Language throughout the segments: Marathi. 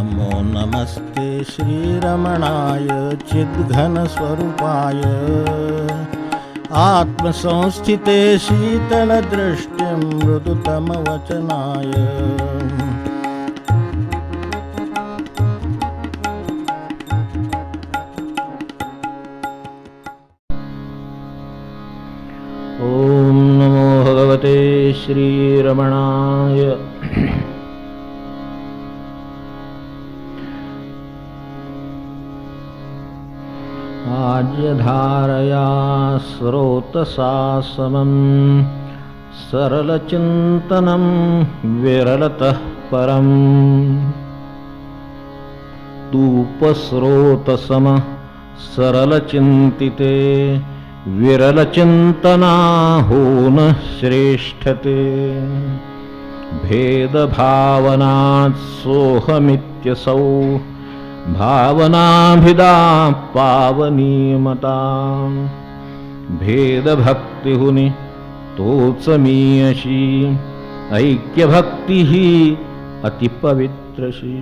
नमो नमस्ते श्रीरमणाय चिद्घनस्वरूपाय आत्मसंस्थिते शीतलदृष्टिं मृदुतमवचनाय। ॐ नमो भगवते श्रीरमणाय। आज्यधारया स्रोतसा समं सरलचिन्तनं विरलतः परम् तूपस्रोतसम सरलचिन्तिते विरलचिन्तना होन श्रेष्ठते। भेदभावनात् सोऽहमित्यसौ भावनाभिदा पावनीमता। भेदभक्तिहुनि तोच मी अशी ऐक्यभक्ती ही अतिपवित्रशी।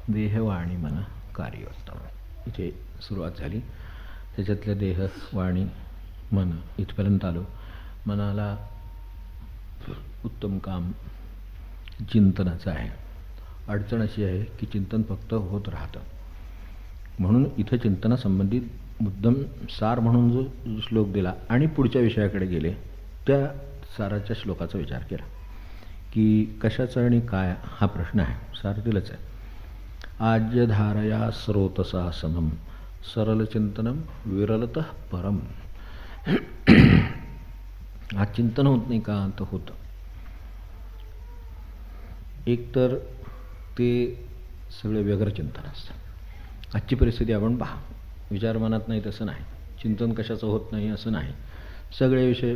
देह वाणी मन कार्य इथे सुरुवात झाली. त्याच्यातल्या देह वाणी मन इथपर्यंत आलो. मनाला उत्तम काम चिंतनाचं आहे. अडचण अशी आहे की चिंतन फक्त होत राहतं. म्हणून इथं चिंतनासंबंधित मुद्दम सार म्हणून जो श्लोक दिला आणि पुढच्या विषयाकडे गेले त्या साराच्या श्लोकाचा विचार केला की कशाचं आणि काय हा प्रश्न आहे. सार दिलंच आहे. आज्यधारया स्रोतसा समम सरलचिंतनम विरलतः परम. आज चिंतन होत नाही का? तर होतं. एकतर ते सगळे व्यग्र चिंतन असतं. आजची परिस्थिती आपण पहा. विचार मनात नाही तसं नाही. चिंतन कशाचं होत नाही असं नाही. सगळे विषय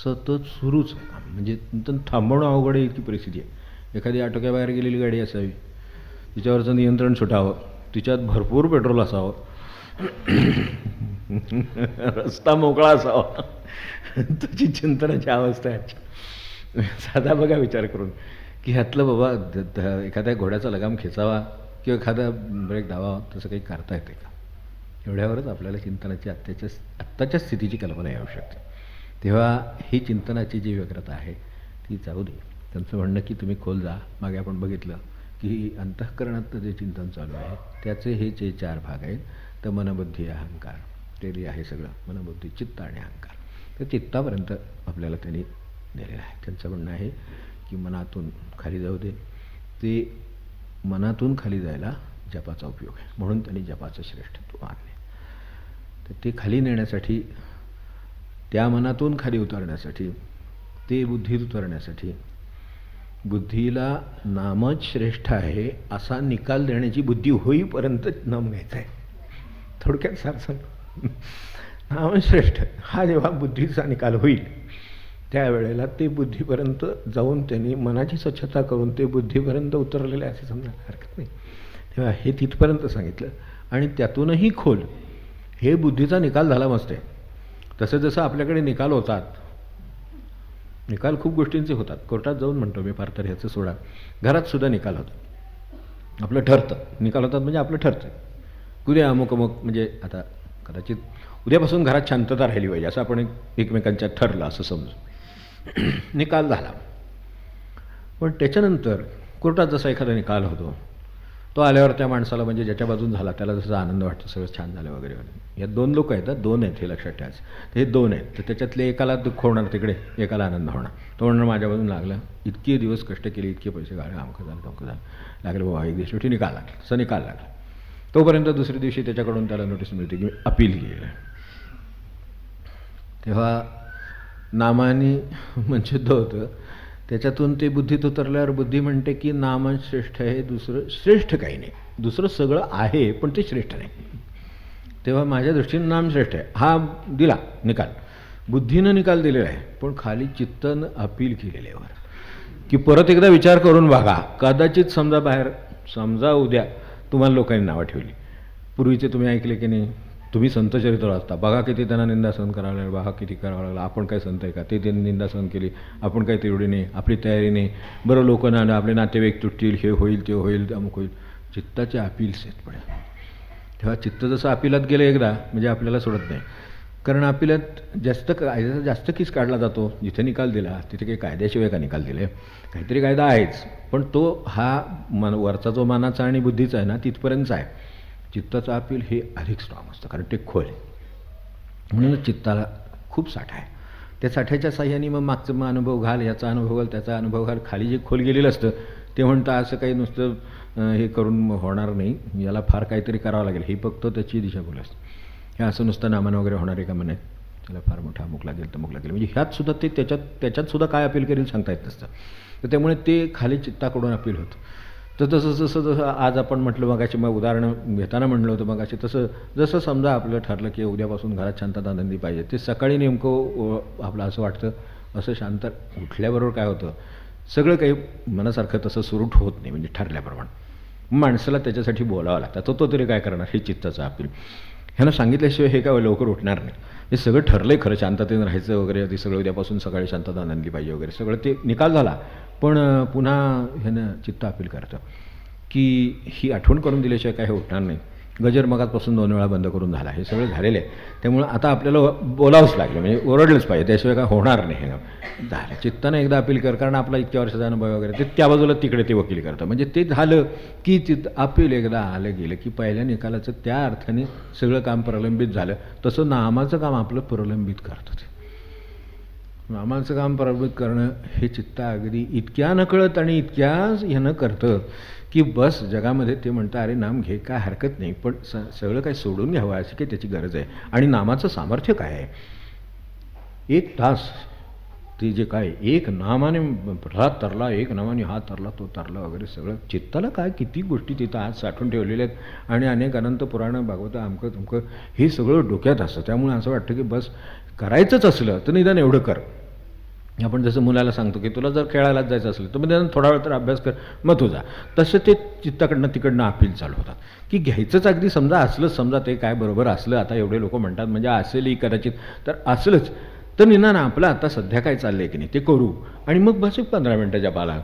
सतत सुरूच. म्हणजे चिंतन थांबवणं अवघड आहे इतकी परिस्थिती आहे. एखादी आटोक्याबाहेर गेलेली गाडी असावी, तिच्यावरचं नियंत्रण सुटावं, तिच्यात भरपूर पेट्रोल असावं, रस्ता मोकळा असावा, तुझी चिंतनाची अवस्था आहे. साधा बघा विचार करून की ह्यातलं बाबा एखाद्या घोड्याचा लगाम खेचावा किंवा एखादा ब्रेक दाबावा तसं काही करता येते का? एवढ्यावरच आपल्याला चिंतनाची आत्ताच्या स्थितीची कल्पना येऊ शकते. तेव्हा ही चिंतनाची जी व्यग्रता आहे ती जाऊ दे. त्यांचं म्हणणं की तुम्ही खोल जा. मागे आपण बघितलं की अंतःकरणात जे चिंतन चालू आहे त्याचे हे जे 4 भाग आहेत. तर मनबुद्धी अहंकार ते आहे सगळं. मनबुद्धी चित्त आणि अहंकार. तर चित्तापर्यंत आपल्याला त्यांनी दिलेलं आहे. त्यांचं म्हणणं आहे की मनातून खाली जाऊ दे. ते मनातून खाली जायला जपाचा उपयोग आहे. म्हणून त्यांनी जपाचं श्रेष्ठत्व मानले. तर ते खाली नेण्यासाठी, त्या मनातून खाली उतरण्यासाठी, ते बुद्धीत उतरण्यासाठी बुद्धीला नामच श्रेष्ठ आहे असा निकाल देण्याची बुद्धी होईपर्यंत नाम घ्यायचा आहे. थोडक्यात सार सांग. नाम श्रेष्ठ हा जेव्हा बुद्धीचा निकाल होईल त्यावेळेला ते बुद्धीपर्यंत जाऊन त्यांनी मनाची स्वच्छता करून ते बुद्धीपर्यंत उतरलेले असे समजायला हरकत नाही. तेव्हा हे तिथपर्यंत सांगितलं. आणि त्यातूनही खोल हे बुद्धीचा निकाल झाला मस्त आहे. तसं जसं आपल्याकडे निकाल होतात, निकाल खूप गोष्टींचे होतात. कोर्टात जाऊन म्हणतो मी फार तर ह्याचं सोडा, घरात सुद्धा निकाल होतं. आपलं ठरतं. निकाल होतात म्हणजे आपलं ठरतं. उद्या अमुक अमुक म्हणजे आता कदाचित उद्यापासून घरात शांतता राहिली पाहिजे असं आपण एकमेकांच्या ठरलं असं समजू. निकाल झाला. पण त्याच्यानंतर कोर्टात जसा एखादा निकाल होतो तो आल्यावर त्या माणसाला म्हणजे ज्याच्या बाजून झाला त्याला जसं आनंद वाटतो, सगळं छान झालं वगैरे वगैरे. या 2 लोक आहेत. 2 आहेत हे लक्षात ठेवायचं. हे 2 आहेत. तर त्याच्यातले एकाला दुःख होणार तिकडे, एकाला आनंद होणार. तो म्हणणार माझ्या बाजून लागलं, इतके दिवस कष्ट केले, इतके पैसे गाळे, अमकं झालं तमकं झालं, लागलं बाबा एक दिवशी निकाल लागला. असं निकाल लागला. तोपर्यंत दुसऱ्या दिवशी त्याच्याकडून त्याला नोटीस मिळते की मी अपील केलं. तेव्हा नामाने म्हणजे होतं त्याच्यातून ते बुद्धीत उतरल्यावर बुद्धी म्हणते की नामच श्रेष्ठ आहे, दुसरं श्रेष्ठ काही नाही, दुसरं सगळं आहे पण ते श्रेष्ठ नाही. तेव्हा माझ्या दृष्टीनं नाम श्रेष्ठ आहे. हा दिला निकाल, बुद्धीनं निकाल दिलेला आहे, पण खाली चित्तनं अपील केलेल्यावर की परत एकदा विचार करून बघा. कदाचित समजा उद्या तुम्हाला लोकांनी नावं ठेवली. पूर्वीचे तुम्ही ऐकले की नाही, तुम्ही संतचरित्र वाचता, बघा किती त्यांना निंदा सहन करावं लागलं, बघा किती करावं लागलं. आपण काय संत आहे का? ते त्यांनी निंदा सहन केली, आपण काय तेवढी नाही, आपली तयारी नाही, बरं लोक ना आपले नातेवाईक तुटतील, हे होईल ते होईल अमुक होईल. चित्ताचे अपील्स आहेत पुढे. तेव्हा चित्त जसं अपिलात गेलं एकदा म्हणजे आपल्याला सोडत नाही. कारण अपिलात कायद्याचा जास्त केस काढला जातो. जिथे निकाल दिला तिथे काही कायद्याशिवाय का निकाल दिले, काहीतरी कायदा आहेच, पण तो हा वरचा जो मनाचा आणि बुद्धीचा आहे ना तिथपर्यंतचा आहे. चित्ताचं अपील हे अधिक स्ट्रॉंग असतं, कारण ते खोल आहे. म्हणून चित्ताला खूप साठा आहे. त्या साठ्याच्या साह्याने मग मागचं मग अनुभव घाल, याचा अनुभव घाल, त्याचा अनुभव घाल. खाली जे खोल गेलेलं असतं ते म्हणतं असं काही नुसतं हे करून होणार नाही, याला फार काहीतरी करावं लागेल. ही फक्त त्याची दिशाभूल असते. हे असं नुसतं नामानं वगैरे होणार आहे का म्हणे, त्याला फार मोठा अमुक लागेल तमुक लागेल. म्हणजे ह्यात सुद्धा ते त्याच्यात सुद्धा काय अपील करेल सांगता येत नसतं. तर त्यामुळे ते खाली चित्ताकडून अपील होतं. तर जसं आज आपण म्हटलं मगाशी, मग उदाहरणं घेताना म्हटलं होतं मगाशी, जसं समजा आपलं ठरलं की उद्यापासून घरात शांतता आनंदी पाहिजे, ते सकाळी नेमकं आपलं असं वाटतं, असं शांत उठल्याबरोबर काय होतं, सगळं काही मनासारखं तसं सुरू होत नाही, म्हणजे ठरल्याप्रमाणे माणसाला त्याच्यासाठी बोलावं लागतं. तो तरी काय करणार, हे चित्ताचं अपील. ह्यानं सांगितल्याशिवाय हे काय लवकर उठणार नाही. हे सगळं ठरलं आहे खरं, शांततेनं राहायचं वगैरे, ते सगळं उद्यापासून सकाळी शांतता आनंदी पाहिजे वगैरे सगळं ते निकाल झाला. पण पुन्हा ह्यानं चित्त अपील करतं की ही आठवण करून दिल्याशिवाय काय हे उठणार नाही. गजर मगाचपासून 2 वेळा बंद करून झाला, हे सगळं झालेलं आहे. त्यामुळं आता आपल्याला बोलावंच लागलं, म्हणजे ओरडलंच पाहिजे, त्याशिवाय काय होणार नाही. हे झालं, चित्तानं एकदा अपील कर, कारण आपला इतक्या वर्षाचा अनुभव वगैरे ते त्या बाजूला तिकडे ते वकील करतं. म्हणजे ते झालं की चित्त अपील एकदा आलं गेलं की पहिल्या निकालाचं त्या अर्थाने सगळं काम प्रलंबित झालं. तसं नामाचं काम आपलं प्रलंबित करतं. ते नामाचं काम प्रलंबित करणं हे चित्त अगदी इतक्या नकळत आणि इतक्या ह्यानं करतं की बस जगामध्ये ते म्हणतं अरे नाम घे, काय हरकत नाही, पण सगळं काय सोडून घ्यावं अशी काही त्याची गरज आहे. आणि नामाचं सामर्थ्य काय आहे, 1 तास ते जे काय एक नामाने हात तरला, एक नामाने हात तरला, तो तरला वगैरे सगळं चित्ताला काय किती गोष्टी तिथं आज साठवून ठेवलेल्या आहेत. आणि अनेक अनंत पुराणं भागवतं अमकं तुमकं हे सगळं डोक्यात असतं. त्यामुळे असं वाटतं की बस करायचंच असलं तर निदान एवढं कर. आपण जसं मुलाला सांगतो की तुला जर खेळायलाच जायचं असलं तर मग निदान थोडा वेळ तर अभ्यास कर, मग तुझा. तसं ते चित्ताकडनं तिकडनं अपील चालू होतात की घ्यायचंच अगदी समजा असलंच, समजा ते काय बरोबर असलं, आता एवढे लोक म्हणतात म्हणजे असेलही कदाचित, तर असलंच तर निदान आपलं आता सध्या काय चाललं आहे की नाही ते करू, आणि मग बस 15 मिनटं जपाला,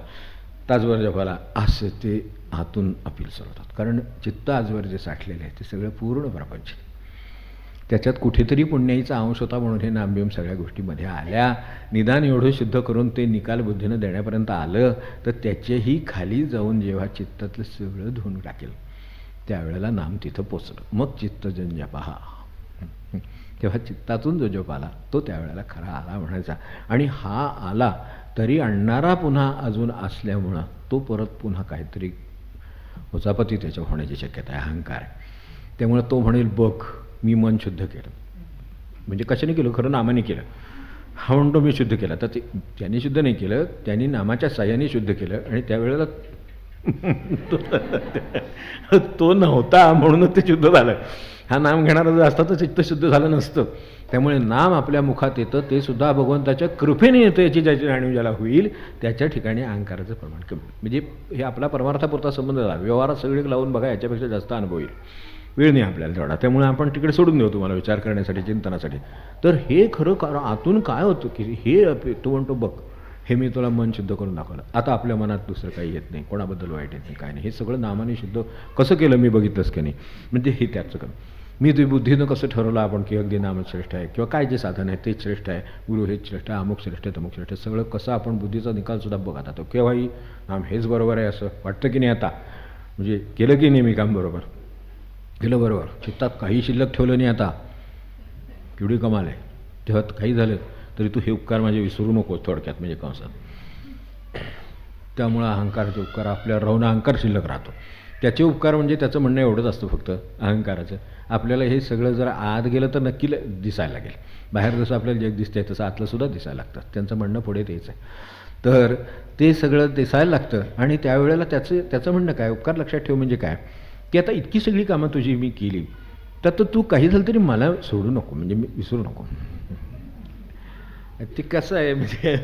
तासभर जपाला, असं ते आतून अपील चालू होतात. कारण चित्त आजवर जे साठलेलं आहे ते सगळं पूर्ण प्रपंच, त्याच्यात कुठेतरी पुण्याईचा अंश होता म्हणून हे नामबिम सगळ्या गोष्टीमध्ये आल्या. निदान एवढं शुद्ध करून ते निकाल बुद्धीनं देण्यापर्यंत आलं तर त्याच्याही खाली जाऊन जेव्हा चित्तातलं सगळं धुवून टाकेल त्यावेळेला नाम तिथं पोचलं. मग चित्तजन जपहा, तेव्हा चित्तातून जो जप आला तो त्यावेळेला खरा आला म्हणायचा. आणि हा आला तरी आणणारा पुन्हा अजून असल्यामुळं तो परत पुन्हा काहीतरी उचापती त्याच्या होण्याची शक्यता आहे, अहंकार आहे. त्यामुळं तो म्हणेल बघ मी मन शुद्ध केलं, म्हणजे कशाने केलं, खरं नामाने केलं. हा म्हणतो मी शुद्ध केला, तर ते त्याने शुद्ध नाही केलं, त्यांनी नामाच्या साह्याने शुद्ध केलं. आणि त्यावेळेला तो नव्हता म्हणूनच ते शुद्ध झालं. हा नाम घेणारा जर असता तर चित्त शुद्ध झालं नसतं. त्यामुळे नाम आपल्या मुखात येतं ते सुद्धा भगवंताच्या कृपेने येतं, याची ज्याची जाणीव ज्याला होईल त्याच्या ठिकाणी अहंकाराचं प्रमाण कमी. म्हणजे हे आपला परमार्थापुरता संबंध झाला, व्यवहारात सगळे लावून बघा याच्यापेक्षा जास्त अनुभव येईल. वेळ नाही आपल्याला तेवढा, त्यामुळे आपण तिकडे सोडून देऊ तुम्हाला विचार करण्यासाठी, चिंतनासाठी. तर हे खरं आतून काय होतं की हे तो म्हणतो बघ हे मी तुला मन शुद्ध करून दाखवलं, आता आपल्या मनात दुसरं काही येत नाही, कोणाबद्दल वाईट येत नाही, काय नाही. हे सगळं नामाने शुद्ध कसं केलं मी बघितलंच की नाही, म्हणजे हे त्याचं करणं. मी ते बुद्धीनं कसं ठरवलं आपण की अगदी नामच श्रेष्ठ आहे किंवा काय जे साधन आहे तेच श्रेष्ठ आहे, गुरु हेच श्रेष्ठ आहे, अमुक श्रेष्ठ आहे, तमुक श्रेष्ठ आहे, सगळं कसं आपण बुद्धीचा निकालसुद्धा बघत आता केव्हाही नाम हेच बरोबर आहे असं वाटतं की नाही. आता म्हणजे केलं की नाही मी काम बरोबर केलं, बरोबर, चित्तात काही शिल्लक ठेवलं नाही, आता केवढी कमाल आहे. तेव्हा काही झालं तरी तू हे उपकार माझे विसरू नकोस, थोडक्यात म्हणजे कंसात. त्यामुळं अहंकाराचे उपकार आपल्यावर राहून अहंकार शिल्लक राहतो. त्याचे उपकार म्हणजे त्याचं म्हणणं एवढंच असतं फक्त अहंकाराचं, आपल्याला हे सगळं जर आत गेलं तर नक्की दिसायला लागेल. बाहेर जसं आपल्याला जग दिसतंय तसं आतलंसुद्धा दिसायला लागतं. त्यांचं म्हणणं पुढे तेच आहे. तर ते सगळं दिसायला लागतं. आणि त्यावेळेला त्याचं म्हणणं काय, उपकार लक्षात ठेव म्हणजे काय की आता इतकी सगळी कामं तुझी मी केली, तर तू काही झालं तरी मला सोडू नको, म्हणजे मी विसरू नको. ते कसं आहे म्हणजे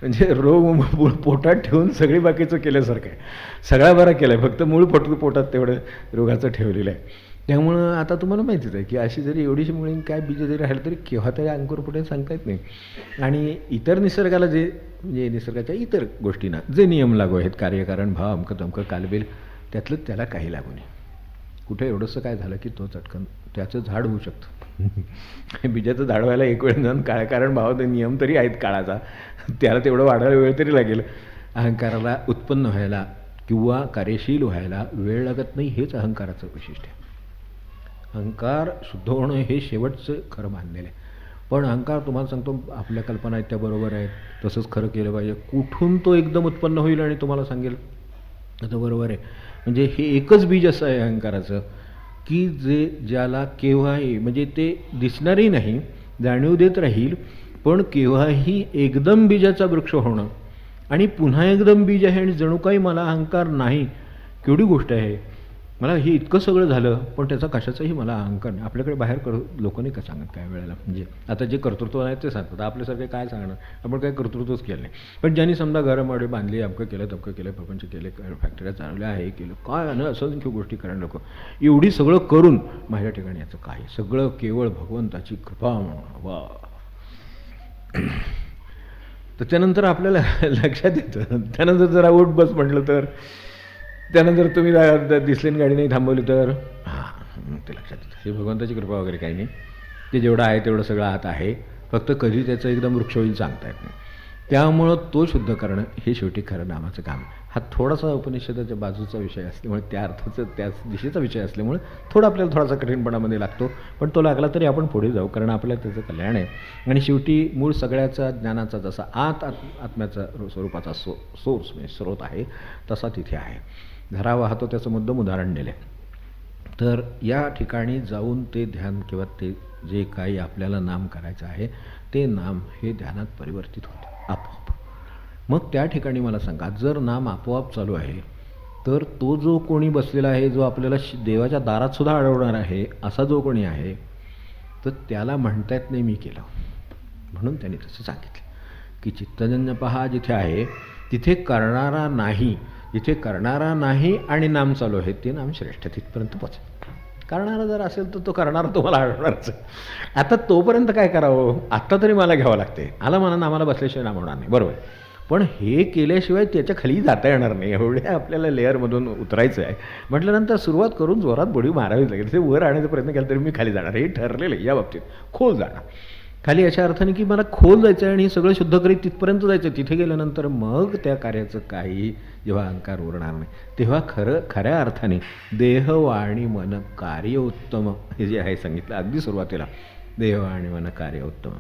म्हणजे रोग पोटात ठेवून सगळी बाकीचं केल्यासारखं आहे. सगळा बरा केला आहे, फक्त मूळ पोटात तेवढं रोगाचं ठेवलेलं आहे. त्यामुळं आता तुम्हाला माहितीच आहे की अशी जरी एवढीशी मुळे काय बीज जरी राहिलं तरी केव्हा तरी अंकुर फुटेल सांगता येत नाही. आणि इतर निसर्गाला जे म्हणजे निसर्गाच्या इतर गोष्टींना जे नियम लागू आहेत, कार्यकारण भाव अमकं तमकं कालबेल, त्यातलं त्याला काही लागू नाही. कुठे एवढंसं काय झालं की तो चटकन त्याचं झाड होऊ शकतं. बीजाचं झाड व्हायला एक वेळ जाऊन कारण भाव ते नियम तरी आहेत काळाचा, त्याला तेवढं वाढायला वेळ तरी लागेल. अहंकाराला उत्पन्न व्हायला किंवा कार्यशील व्हायला वेळ लागत नाही, हेच अहंकाराचं वैशिष्ट्य आहे. अहंकार शुद्ध होणं हे शेवटचं खरं मानलेलं आहे. पण अहंकार तुम्हाला सांगतो आपल्या कल्पना आहेत त्या बरोबर आहेत, तसंच खरं केलं पाहिजे. कुठून तो एकदम उत्पन्न होईल आणि तुम्हाला सांगेल आता बरोबर आहे. म्हणजे हे एकच बीज असं आहे अहंकाराचं की जे ज्याला केव्हाही म्हणजे ते दिसणारही नाही, जाणीव देत राहील, पण केव्हाही एकदम बीजाचा वृक्ष होणं आणि पुन्हा एकदम बीज आहे आणि जणू काही मला अहंकार नाही. केवढी गोष्ट आहे, मला हे इतकं सगळं झालं पण त्याचा कशाचाही मला अहंकार नाही. आपल्याकडे बाहेर लोक नाही का सांगत काय वेळेला, म्हणजे आता जे कर्तृत्व आहे ते सांगतात, आपल्यासारखे काय सांगणार, आपण काय कर्तृत्वच केलं नाही. पण ज्यांनी समजा घरामध्ये बांधली, अमकं केलं तमकं केलं, प्रपंच केले, फॅक्टऱ्या चालवल्या, हे केलं काय आणि असंख्य गोष्टी करायला लोक एवढी सगळं करून माझ्या ठिकाणी याचं काय, सगळं केवळ भगवंताची कृपा म्हणून. वा. तर त्यानंतर आपल्याला लक्षात येतं, त्यानंतर जरा उठ बस म्हटलं तर, त्यानंतर तुम्ही दिसले गाडी नाही थांबवली तर हां ते लक्षात येतं हे भगवंताची कृपा वगैरे काही नाही, ते जेवढं आहे तेवढं सगळं आत आहे, फक्त कधी त्याचं एकदम वृक्ष होईल सांगता येत नाही. त्यामुळं तो शुद्ध करणं हे शेवटी खरं नामाचं काम. हा थोडासा उपनिषदाच्या बाजूचा विषय असल्यामुळे, त्या अर्थाचं त्याच दिशेचा विषय असल्यामुळे आपल्याला थोडासा कठीणपणामध्ये लागतो, पण तो लागला तरी आपण पुढे जाऊ, कारण आपल्याला त्याचं कल्याण आहे. आणि शेवटी मूळ सगळ्याचा ज्ञानाचा जसा आत्म्याचा स्वरूपाचा सोर्स म्हणजे स्रोत आहे तसा तिथे आहे. झरा वाहतो त्याचं मुद्दाम उदाहरण दिलं. तर या ठिकाणी जाऊन ते ध्यान किंवा ते जे काही आपल्याला नाम करायचं आहे ते नाम हे ध्यानात परिवर्तित होते आपोआप. मग त्या ठिकाणी मला सांगा, जर नाम आपोआप चालू आहे तर तो जो कोणी बसलेला आहे, जो आपल्याला देवाच्या दारात सुद्धा अडवणार आहे असा जो कोणी आहे, तर त्याला म्हणता येत नाही मी केलं. म्हणून त्यांनी तसं सांगितलं की चित्तजन्य पहा जिथे आहे तिथे करणारा नाही, जिथे करणारा नाही आणि नाम चालू आहे ते नाम श्रेष्ठ, तिथपर्यंत पोचेल. करणारा जर असेल तर तो करणारा तुम्हाला आढळणारच. आता तोपर्यंत काय करावं, आत्ता तरी मला घ्यावं लागते, मला नामाला बसल्याशिवाय नाम होणार नाही, बरोबर. पण हे केल्याशिवाय त्याच्या खाली जाता येणार नाही, एवढ्या आपल्याला लेअरमधून उतरायचं आहे म्हटल्यानंतर सुरुवात करून जोरात बडी मारावीच लागेल. ते वर आणण्याचा प्रयत्न केला तरी मी खाली जाणार, हे ठरलेलं आहे या बाबतीत. खोल जाणार खाली अशा अर्थाने की मला खोल जायचं आहे आणि हे सगळं शुद्ध करीत तिथपर्यंत जायचं. तिथे गेल्यानंतर मग त्या कार्याचं काही जेव्हा अहंकार उरणार नाही तेव्हा खऱ्या अर्थाने देह वाणी मन कार्य उत्तम हे जे आहे सांगितलं अगदी सुरुवातीला, देह वाणी मन कार्य उत्तम,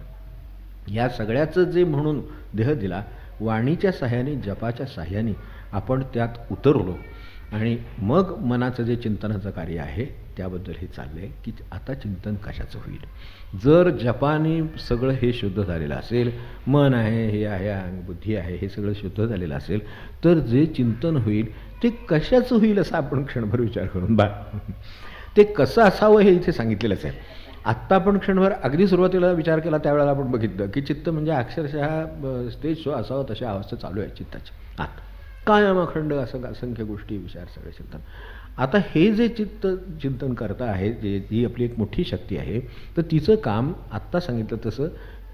या सगळ्याचं जे म्हणून देह दिला, वाणीच्या साह्याने जपाच्या साह्याने आपण त्यात उतरलो आणि मग मनाचं जे चिंतनाचं कार्य आहे त्याबद्दल हे चाललं आहे की आता चिंतन कशाचं होईल. जर जपाने सगळं हे शुद्ध झालेलं असेल, मन आहे, हे आहे, बुद्धी आहे, हे सगळं शुद्ध झालेलं असेल, तर जे चिंतन होईल ते कशाचं होईल असा आपण क्षणभर विचार करून ते कसं असावं हे इथे सांगितलेलंच आहे. आत्ता आपण क्षणभर अगदी सुरुवातीला विचार केला त्यावेळेला आपण बघितलं की चित्त म्हणजे अक्षरशः स्टेज शो असावं तशा अवस्था चालू आहे चित्ताच्या आत, कायम अखंड असं असंख्य गोष्टी विचार सगळे चिंतन. आता हे जे चिंतन करता आहे, जी आपली एक मोठी शक्ती आहे, तर तिचं काम आत्ता सांगितलं तसं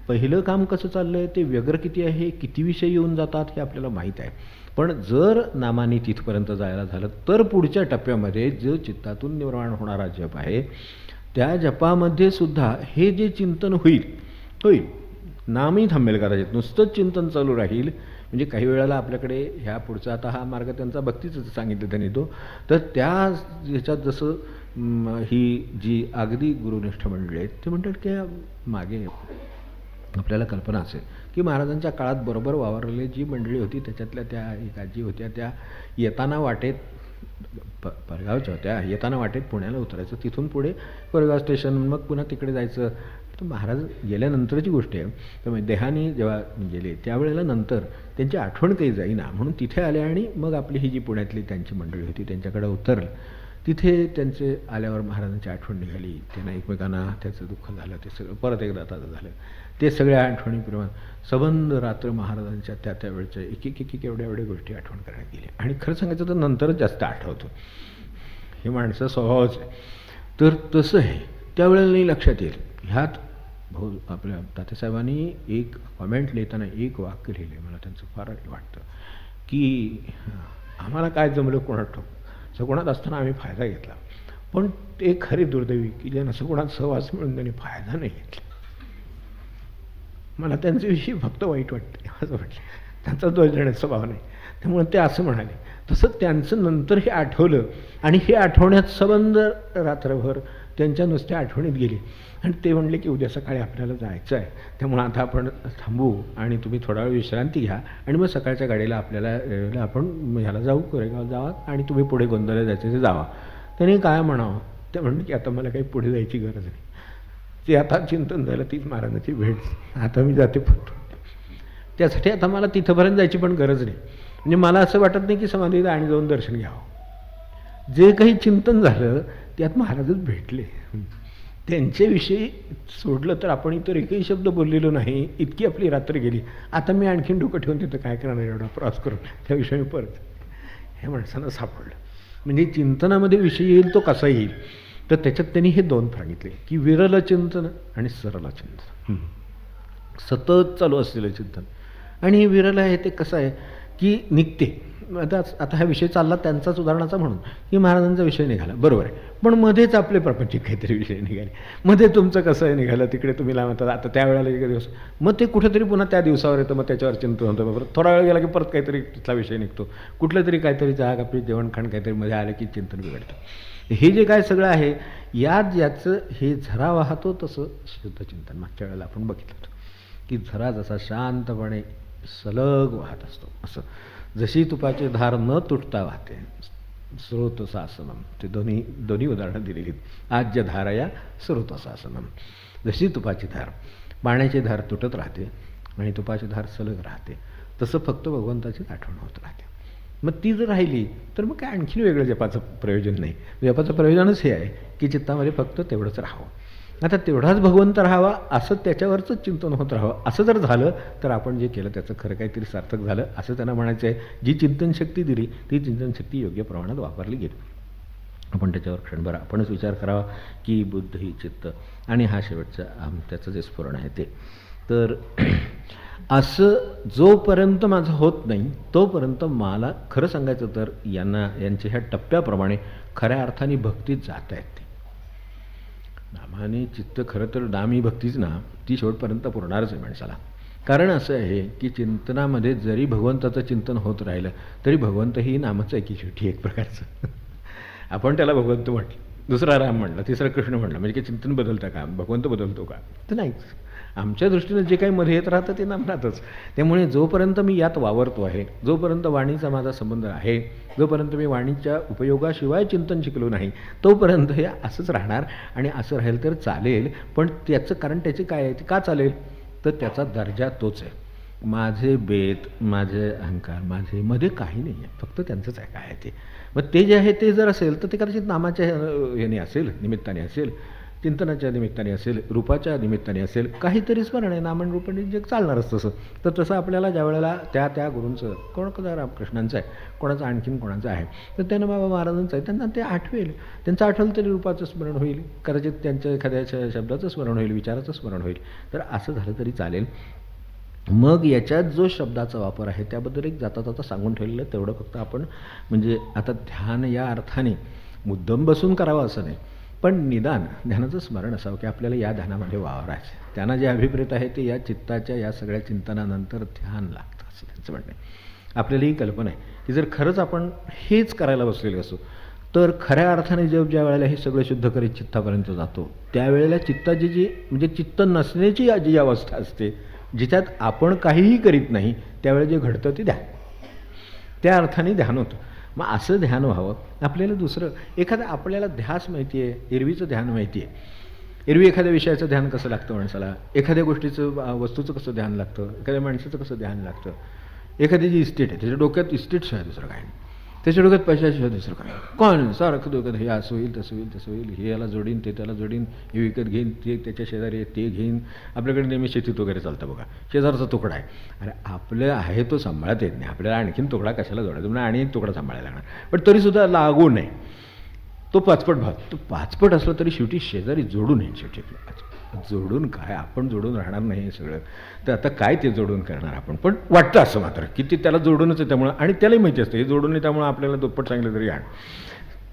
पहिलं काम कसं चाललं आहे, ते व्यग्र किती आहे, किती विषय येऊन जातात हे आपल्याला माहीत आहे. पण जर नामाने तिथपर्यंत जायला झालं तर पुढच्या टप्प्यामध्ये जो चित्तातून निर्माण होणारा जप आहे त्या जपामध्ये सुद्धा हे जे चिंतन होईल नामही थांबेल कदाचित, नुसतंच चिंतन चालू राहील. म्हणजे काही वेळेला आपल्याकडे ह्या पुढचा आता हा मार्ग त्यांचा भक्तीचं सांगितलं त्यांनी तो, तर त्या ह्याच्यात जसं ही जी अगदी गुरुनिष्ठ मंडळी आहेत ते म्हणतात की मागे आपल्याला कल्पना असेल की महाराजांच्या काळात बरोबर वावरलेली जी मंडळी होती त्याच्यातल्या त्या एक आजी होत्या, त्या येताना वाटेत परगावच्या होत्या, येताना वाटेत पुण्याला उतरायचं, तिथून पुढे परगाव स्टेशन, मग पुन्हा तिकडे जायचं. तर महाराज गेल्यानंतरची गोष्ट आहे, त्यामुळे देहाने जेव्हा गेले त्यावेळेला नंतर त्यांची आठवण काही जाईना म्हणून तिथे आले आणि मग आपली ही जी पुण्यातली त्यांची मंडळी होती त्यांच्याकडे उतरलं. तिथे त्यांचे आल्यावर महाराजांची आठवण निघाली, त्यांना एकमेकांना त्याचं दुःख झालं, ते सगळं परत एकदा ताजं झालं. ते सगळ्या आठवणीप्रमाणे सबंध रात्र महाराजांच्या त्यावेळच्या एक एवढ्या गोष्टी आठवण करण्यात गेल्या. आणि खरं सांगायचं तर नंतरच जास्त आठवतो, हे माणसं स्वभावच आहे. तर तसं आहे, त्यावेळेला नाही लक्षात येईल. ह्यात भाऊ आपल्या तात्यासाहेबांनी एक कॉमेंट लिहिताना एक वाक्य लिहिले, मला त्यांचं फार वाटतं की आम्हाला काय जमलं कोणात ठाऊक, सगुणात असताना आम्ही फायदा घेतला, पण ते खरी दुर्दैवी की ज्यांना सगुणात सहवास मिळून त्यांनी फायदा नाही घेतला. मला त्यांच्याविषयी फक्त वाईट वाटते, असं वाटलं. त्यांचा दोष देण्याचा स्वभाव नाही, त्यामुळे ते असं म्हणाले. तसं त्यांचं नंतर हे आठवलं आणि हे आठवण्यात सबंध रात्रभर त्यांच्या नुसत्या आठवणीत गेली. आणि ते म्हणले की उद्या सकाळी आपल्याला जायचं आहे, त्यामुळे आता आपण थांबू आणि तुम्ही थोडा वेळ विश्रांती घ्या आणि मग सकाळच्या गाडीला आपल्याला आपण ह्याला जाऊ, कोरेगाव जावा आणि तुम्ही पुढे गोंधळला जायचं ते जावा. त्यांनी काय म्हणावं, ते म्हणले की आता मला काही पुढे जायची गरज नाही, ते आता चिंतन झालं, तीच महाराजांची भेट, आता मी जाते परत. त्यासाठी आता मला तिथंपर्यंत जायची पण गरज नाही. म्हणजे मला असं वाटत नाही की समाधीत आणि जाऊन दर्शन घ्यावं. जे काही चिंतन झालं त्यात महाराजच भेटले. त्यांच्याविषयी सोडलं तर आपण इतर एकही शब्द बोललेलो नाही, इतकी आपली रात्र गेली. आता मी आणखीन डोकं ठेवून तिथं काय करणार एवढा प्रवास करून, त्याविषयी मी परत ह्या माणसानं सापडलं. म्हणजे चिंतनामध्ये विषय येईल तो कसा येईल, तर त्याच्यात त्यांनी हे दोन सांगितले की विरल चिंतन आणि सरल चिंतन, सतत चालू असलेलं चिंतन. आणि हे विरल आहे ते कसं आहे की निघते. आता हा विषय चालला त्यांचाच उदाहरणाचा म्हणून की महाराजांचा विषय निघाला, बरोबर आहे, पण मध्येच आपले प्रापंचिक काहीतरी विषय निघाले, मध्ये तुमचं कसं आहे निघालं, तिकडे तुम्ही लावतात आता त्यावेळेला एक दिवस, मग ते कुठेतरी पुन्हा त्या दिवसावर येतं, मग त्याच्यावर चिंतन होतं. बरोबर, थोडा वेळ गेला की परत काहीतरी तिथला विषय निघतो, कुठलं तरी काहीतरी चहा आपली जेवणखाण काहीतरी मध्ये आलं की चिंतन बिघडतं. हे जे काय सगळं आहे यात ज्याचं हे झरा वाहतो तसं शुद्ध चिंतन. मागच्या वेळेला आपण बघितलं होतं की झरा जसा शांतपणे सलग वाहत असतो, असं जशी तुपाची धार न तुटता वाहते, स्रोतसासनम, ते दोन्ही उदाहरणं दिलेली आहेत. आज्य धारया स्रोतसासनम, जशी तुपाची धार, पाण्याची धार तुटत राहते आणि तुपाची धार सलग राहते, तसं फक्त भगवंताचीच आठवण होत राहते. मग ती जर राहिली तर मग काय आणखीन वेगळं जपाचं प्रयोजन नाही. जपाचं प्रयोजनच हे आहे की चित्तामध्ये फक्त तेवढंच राहावं. आता तेवढाच भगवंत राहावा, असं त्याच्यावरचं चिंतन होत राहावं. असं जर झालं तर आपण जे केलं त्याचं खरं काहीतरी सार्थक झालं असं त्यांना म्हणायचं आहे. जी चिंतनशक्ती दिली ती चिंतनशक्ती योग्य प्रमाणात वापरली गेली. आपण त्याच्यावर क्षणभर आपणच विचार करावा की बुद्ध ही चित्त, आणि हा शेवटचा त्याचं जे स्फुरण आहे ते. तर असं जोपर्यंत माझं होत नाही तोपर्यंत मला खरं सांगायचं तर यांच्या ह्या टप्प्याप्रमाणे खऱ्या अर्थाने भक्तीत जात आहेत. ते नामाने चित्त खरं तर नामी भक्तीच ना, ती शेवटपर्यंत पुरणारच आहे माणसाला. कारण असं आहे की चिंतनामध्ये जरी भगवंताचं चिंतन होत राहिलं तरी भगवंत ही नामच आहे की शेवटी एक प्रकारचं. आपण त्याला भगवंत म्हटलं, दुसरा राम म्हणलं, तिसरा कृष्ण म्हणलं, म्हणजे की चिंतन बदलतं का, भगवंत बदलतो का, तर नाहीच. आमच्या दृष्टीनं जे काही मध्ये येत राहतं ते नाम राहतंच. त्यामुळे जोपर्यंत मी यात वावरतो आहे, जोपर्यंत वाणीचा माझा संबंध आहे, जोपर्यंत मी वाणीच्या उपयोगाशिवाय चिंतन शिकलो नाही तोपर्यंत हे असंच राहणार. आणि असं राहील तर चालेल, पण त्याचं कारण त्याचे काय आहे, ते का चालेल, तर त्याचा दर्जा तोच आहे. माझे बेत, माझे अहंकार, माझे मध्ये काही नाही आहे, फक्त त्यांचंच आहे काय आहे ते. मग ते जे आहे ते जर असेल तर ते कदाचित नामाच्या ह्याने असेल, निमित्ताने असेल, चिंतनाच्या निमित्ताने असेल, रूपाच्या निमित्ताने असेल, काहीतरी स्मरण आहे, नामन रूपाने जे चालणारच तसं. तर तसं आपल्याला ज्या वेळेला त्या गुरूंचं, कोणाचं रामकृष्णांचं आहे, कोणाचं आणखीन कोणाचं आहे, तर त्यांना बाबा महाराजांचं आहे, त्यांना ते आठवेल, त्यांचं आठवलं तरी रूपाचं स्मरण होईल, कदाचित त्यांच्या एखाद्या शब्दाचं स्मरण होईल, विचाराचं स्मरण होईल. तर असं झालं तरी चालेल. मग याच्यात जो शब्दाचा वापर आहे त्याबद्दल एक जाता जाता सांगून ठेवलेलं तेवढं फक्त आपण, म्हणजे आता ध्यान या अर्थाने मुद्दम बसून करावं असं नाही, पण निदान ध्यानाचं स्मरण असावं की आपल्याला या ध्यानामध्ये वावरायचं. त्यांना जे अभिप्रेत आहे ते या चित्ताच्या या सगळ्या चिंतनानंतर ध्यान लागतं असं त्यांचं म्हणणं आहे. आपल्याला ही कल्पना आहे की जर खरंच आपण हेच करायला बसलेले असो तर खऱ्या अर्थाने ज्या वेळेला हे सगळं शुद्ध करीत चित्तापर्यंत जातो त्यावेळेला चित्ताची जी म्हणजे चित्त नसण्याची जी अवस्था असते, जिच्यात आपण काहीही करीत नाही, त्यावेळेला जे घडतं ते ध्यान, त्या अर्थाने ध्यान होतं. मग असं ध्यान व्हावं. आपल्याला दुसरं एखादं आपल्याला ध्यास माहिती आहे, एरवीचं ध्यान माहिती आहे. एरवी एखाद्या विषयाचं ध्यान कसं लागतं माणसाला, एखाद्या गोष्टीचं वस्तूचं कसं ध्यान लागतं, एखाद्या माणसाचं कसं ध्यान लागतं, एखादी जी इस्टेट आहे त्याच्या डोक्यात इस्टेट्स आहे, दुसरं काय नाही. त्याच्या डोक्यात पैशाशिवाय दुसरं काय नाही सारखं डोक्यात हे असं होईल तसं होईल तसं होईल, हे याला जोडीन ते त्याला जोडीन, हे विकत घेईन ते त्याच्या शेजारी ते घेईन. आपल्याकडे नेहमी शेतीत वगैरे चालतं बघा, शेजारचा तुकडा आहे, अरे आपलं आहे तो सांभाळता येत नाही, आपल्याला आणखीन तुकडा कशाला जोडायचा म्हणजे आणि तुकडा सांभाळायला लागणार, पण तरीसुद्धा लागू नये तो पाचपट भाग. तो पाचपट असला तरी शेवटी शेजारी जोडून येईल. शेवटी जोडून काय आपण जोडून राहणार नाही हे सगळं, तर आता काय ते जोडून करणार आपण. पण वाटतं असं मात्र की ते त्याला जोडूनच आहे त्यामुळं, आणि त्यालाही माहिती असतं हे जोडून आहे त्यामुळं आपल्याला दुप्पट सांगितलं तरी आण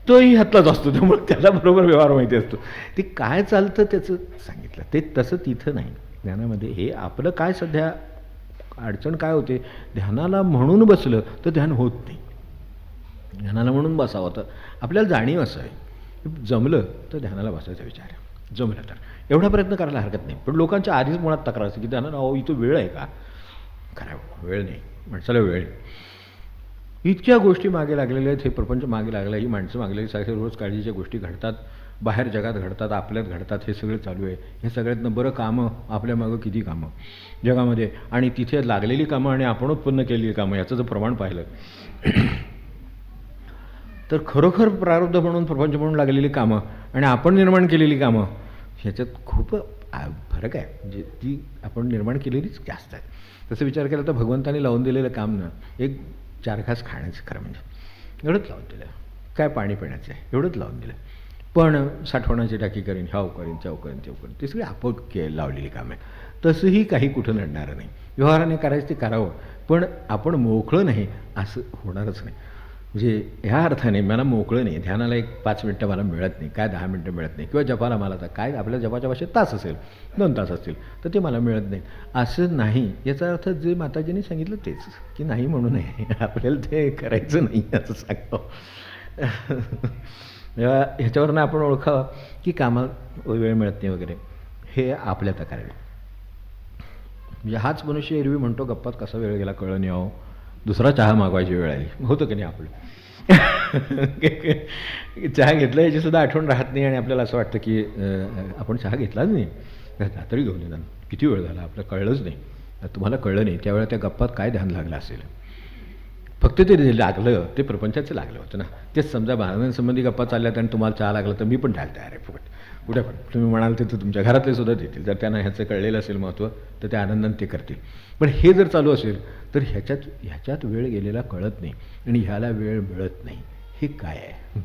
तोही हातलाच असतो, त्यामुळे त्याला बरोबर व्यवहार माहिती असतो. ते काय चालतं त्याचं सांगितलं, ते तसं तिथं नाही ध्यानामध्ये. हे आपलं काय सध्या अडचण काय होते, ध्यानाला म्हणून बसलं तर ध्यान होत नाही. ध्यानाला म्हणून बसावं तर आपल्याला जाणीव असं आहे, जमलं तर ध्यानाला बसायचा विचार आहे, जमलं तर एवढा प्रयत्न करायला हरकत नाही. पण लोकांच्या आधीच मुळात तक्रार असते की ध्यानाला अहो इथं वेळ आहे का, खरं वेळ नाही, माणसाला वेळ इतक्या गोष्टी मागे लागलेल्या आहेत, हे प्रपंच मागे लागलं, ही माणसं मागलेली सारख्या रोज काळजीच्या गोष्टी घडतात, बाहेर जगात घडतात, आपल्यात घडतात, हे सगळं चालू आहे. हे सगळ्यातनं बरं कामं आपल्या मागं किती कामं जगामध्ये, आणि तिथे लागलेली कामं आणि आपण उत्पन्न केलेली कामं याचं जर प्रमाण पाहिलं तर खरोखर प्रारब्ध म्हणून प्रपंच म्हणून लागलेली कामं आणि आपण निर्माण केलेली कामं ह्याच्यात खूप फरक आहे. म्हणजे ती आपण निर्माण केलेलीच जास्त आहे. तसं विचार केला तर भगवंताने लावून दिलेलं काम ना एक 4 घास खाण्याचं खरं म्हणजे एवढंच लावून दिलं, काय पाणी पिण्याचं आहे एवढंच लावून दिलं. पण साठवणाची टाकी करीन, ह्याव करीन, त्याव करीन, तेव करीन, ते सगळी आपोआप लावलेली काम आहे. तसंही काही कुठं नडणारं नाही. व्यवहाराने करायचं ते करावं, पण आपण मोकळं नाही असं होणारच नाही. म्हणजे ह्या अर्थाने मला मोकळं नाही, ध्यानाला एक 5 मिनटं मला मिळत नाही, काय 10 मिनटं मिळत नाही, किंवा जपाला मला तर काय आपल्या जपाच्या भाषेत तास असेल 2 तास असतील तर ते मला मिळत नाहीत असं नाही. याचा अर्थ जे माताजींनी सांगितलं तेच की नाही म्हणू नये, आपल्याला ते करायचं नाही असं सांगतो. ह्याच्यावरनं आपण ओळखावं की कामाला वेळ मिळत नाही वगैरे, हे आपल्या तक्रारी. म्हणजे हाच मनुष्य एरवी म्हणतो गप्पात कसा वेळ गेला कळलं नाही, अहो दुसरा चहा मागवायची वेळ आली, होतं की नाही आपलं. चहा घेतला याची सुद्धा आठवण राहत नाही आणि आपल्याला असं वाटतं की आपण चहा घेतलाच नाही, तरी घेऊन येणार किती वेळ झाला आपल्याला कळलंच नाही. तुम्हाला कळलं नाही त्यावेळेला त्या गप्पात काय ध्यान लागलं असेल, फक्त ते लागलं ते प्रपंचाचं लागलं होतं ना. तेच समजा महाराजांसंबंधी गप्पा चालल्यात आणि तुम्हाला चहा लागला तर मी पण द्यायला तयार आहे फुकट, कुठे पण तुम्ही म्हणाल ते तर तुमच्या घरातले सुद्धा देतील, जर त्यांना ह्याचं कळलेलं असेल महत्त्व तर ते आनंदाने ते करतील. पण हे जर चालू असेल तर ह्याच्यात वेळ गेलेला कळत नाही आणि ह्याला वेळ मिळत नाही. हे काय आहे,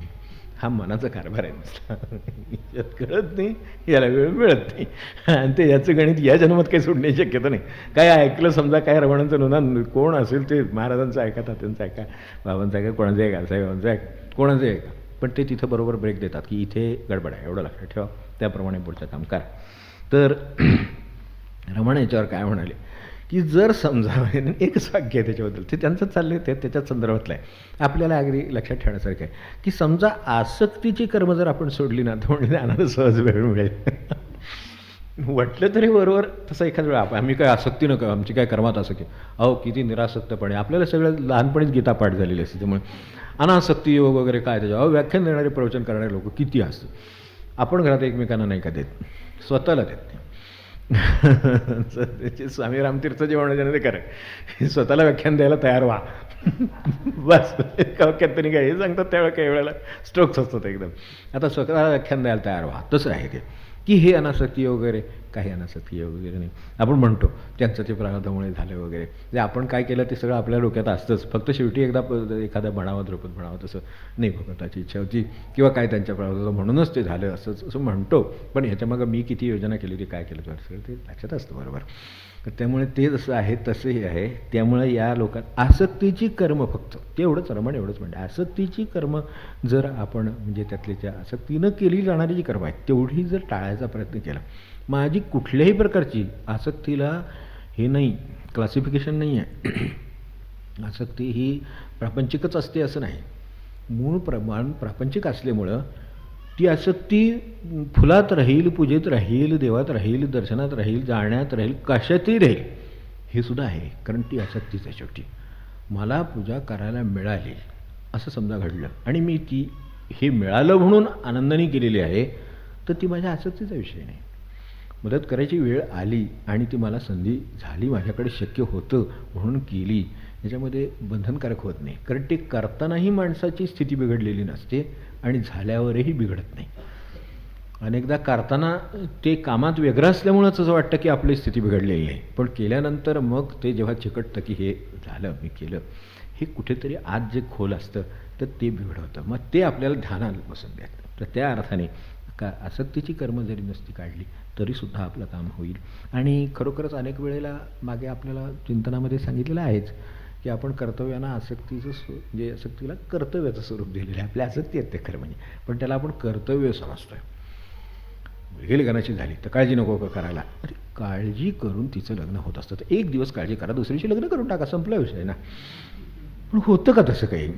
हा मनाचा कारभार आहे नुसता. यात कळत नाही, याला वेळ मिळत नाही, आणि ते याचं गणित या जन्मात काही सोडण्याची शक्यता नाही. काय ऐकलं समजा काय रमणांचं नोंदा कोण असेल ते महाराजांचं ऐका, तात्यांचं ऐका, बाबांचं ऐका, कोणाचं ऐका, साहेबांचं ऐका, कोणाचं ऐका, पण ते तिथं बरोबर ब्रेक देतात की इथे गडबड आहे, एवढं लक्षात ठेवा, त्याप्रमाणे पुढचं काम करा. तर रमण याच्यावर काय म्हणाले की जर समजा एकच वाक्य आहे त्याच्याबद्दल, ते त्यांचं चाललं आहे, ते त्याच्याच संदर्भातलं आहे, आपल्याला अगदी लक्षात ठेवण्यासारखं आहे की समजा आसक्तीची कर्म जर आपण सोडली ना तर म्हणजे ज्ञानाला सहज वेळ मिळेल. वाटलं तरी बरोबर तसं एखाद वेळा आम्ही काय आसक्ती नको, आमची काय कर्मात आसक्ती, अहो किती निरासक्तपणे आपल्याला सगळं लहानपणीच गीता पाठ झालेली असते. त्यामुळे अनासक्ती योग वगैरे काय त्याच्या व्याख्यान देणारे प्रवचन करणारे लोक किती असतं. आपण घरात एकमेकांना नाही का देत, स्वतःला देत नाही. त्याचे स्वामी रामतीर्थ जे म्हणून ते करा, स्वतःला व्याख्यान द्यायला तयार व्हा, बस. एका वाक्यात तरी काय हे सांगतात त्यावेळेला काही वेळेला स्ट्रोक्स असतात एकदम. आता स्वतःला व्याख्यान द्यायला तयार व्हा, तसं आहे ते की हे अनासक्ती वगैरे काही अनासक्ती वगैरे नाही. आपण म्हणतो त्यांचं ते प्रारब्धामुळे झालं वगैरे, जे आपण काय केलं ते सगळं आपल्या डोक्यात असतंच, फक्त शेवटी एकदा एखादा म्हणावं द्रौपद म्हणावं तसं नाही, भगवंताची इच्छा होती किंवा काय त्यांच्या प्रारब्धाचं म्हणूनच ते झालं असं म्हणतो. पण ह्याच्यामागं मी किती योजना केली होती, काय केलं होतं सगळं ते लक्षात असतं बरोबर. त्यामुळे ते जसं आहे तसंही आहे. त्यामुळे या लोकांत आसक्तीची कर्म फक्त तेवढंच रमण एवढंच म्हणते, आसक्तीची कर्म जर आपण म्हणजे त्यातली त्या आसक्तीनं केली जाणारी जी कर्म आहेत तेवढी जर टाळायचा प्रयत्न केला, माझी कुठल्याही प्रकारची आसक्तीला हे नाही, क्लासिफिकेशन नाही आहे. आसक्ती ही प्रापंचिकच असते असं नाही, मूळ प्रमाण प्रापंचिक असल्यामुळं ती आसक्ती फुलात राहील, पूजेत राहील, देवात राहील, दर्शनात राहील, जाण्यात राहील, कशातही राहील, हे सुद्धा आहे. कारण ती आसक्तीच आहे शेवटी. मला पूजा करायला मिळाली असं समजा घडलं आणि मी ती हे मिळालं म्हणून आनंदाने केलेली आहे, तर ती माझ्या आसक्तीचा विषय नाही. मदत करायची वेळ आली आणि ती मला संधी झाली, माझ्याकडे शक्य होतं म्हणून केली, ह्याच्यामध्ये बंधनकारक होत नाही, कारण ते करतानाही माणसाची स्थिती बिघडलेली नसते आणि झाल्यावरही बिघडत नाही. अनेकदा करताना ते कामात वेगळं असल्यामुळंच असं वाटतं की आपली स्थिती बिघडलेली आहे, पण केल्यानंतर मग ते जेव्हा चिकटतं की हे झालं, मी केलं, हे कुठेतरी आत जे खोल असतं तर ते बिघडवतं. मग ते आपल्याला ध्यानाला बसत द्यायचं. तर त्या अर्थाने आसक्तीची कर्म जरी नसती काढली तरीसुद्धा आपलं काम होईल. आणि खरोखरच अनेक वेळेला मागे आपल्याला चिंतनामध्ये सांगितलेलं आहेच की आपण कर्तव्यांना आसक्तीचं म्हणजे आसक्तीला कर्तव्याचं स्वरूप दिलेलं आहे. आपल्या आसक्ती आहेत ते खरं म्हणजे, पण त्याला आपण कर्तव्य समजतोय. मुलगी लग्नाची झाली तर काळजी नको का करायला? अरे काळजी करून तिचं लग्न होत असतं तर एक दिवस काळजी करा, दुसऱ्याशी लग्न करून टाका, संपला विषय ना. पण होतं का तसं काही?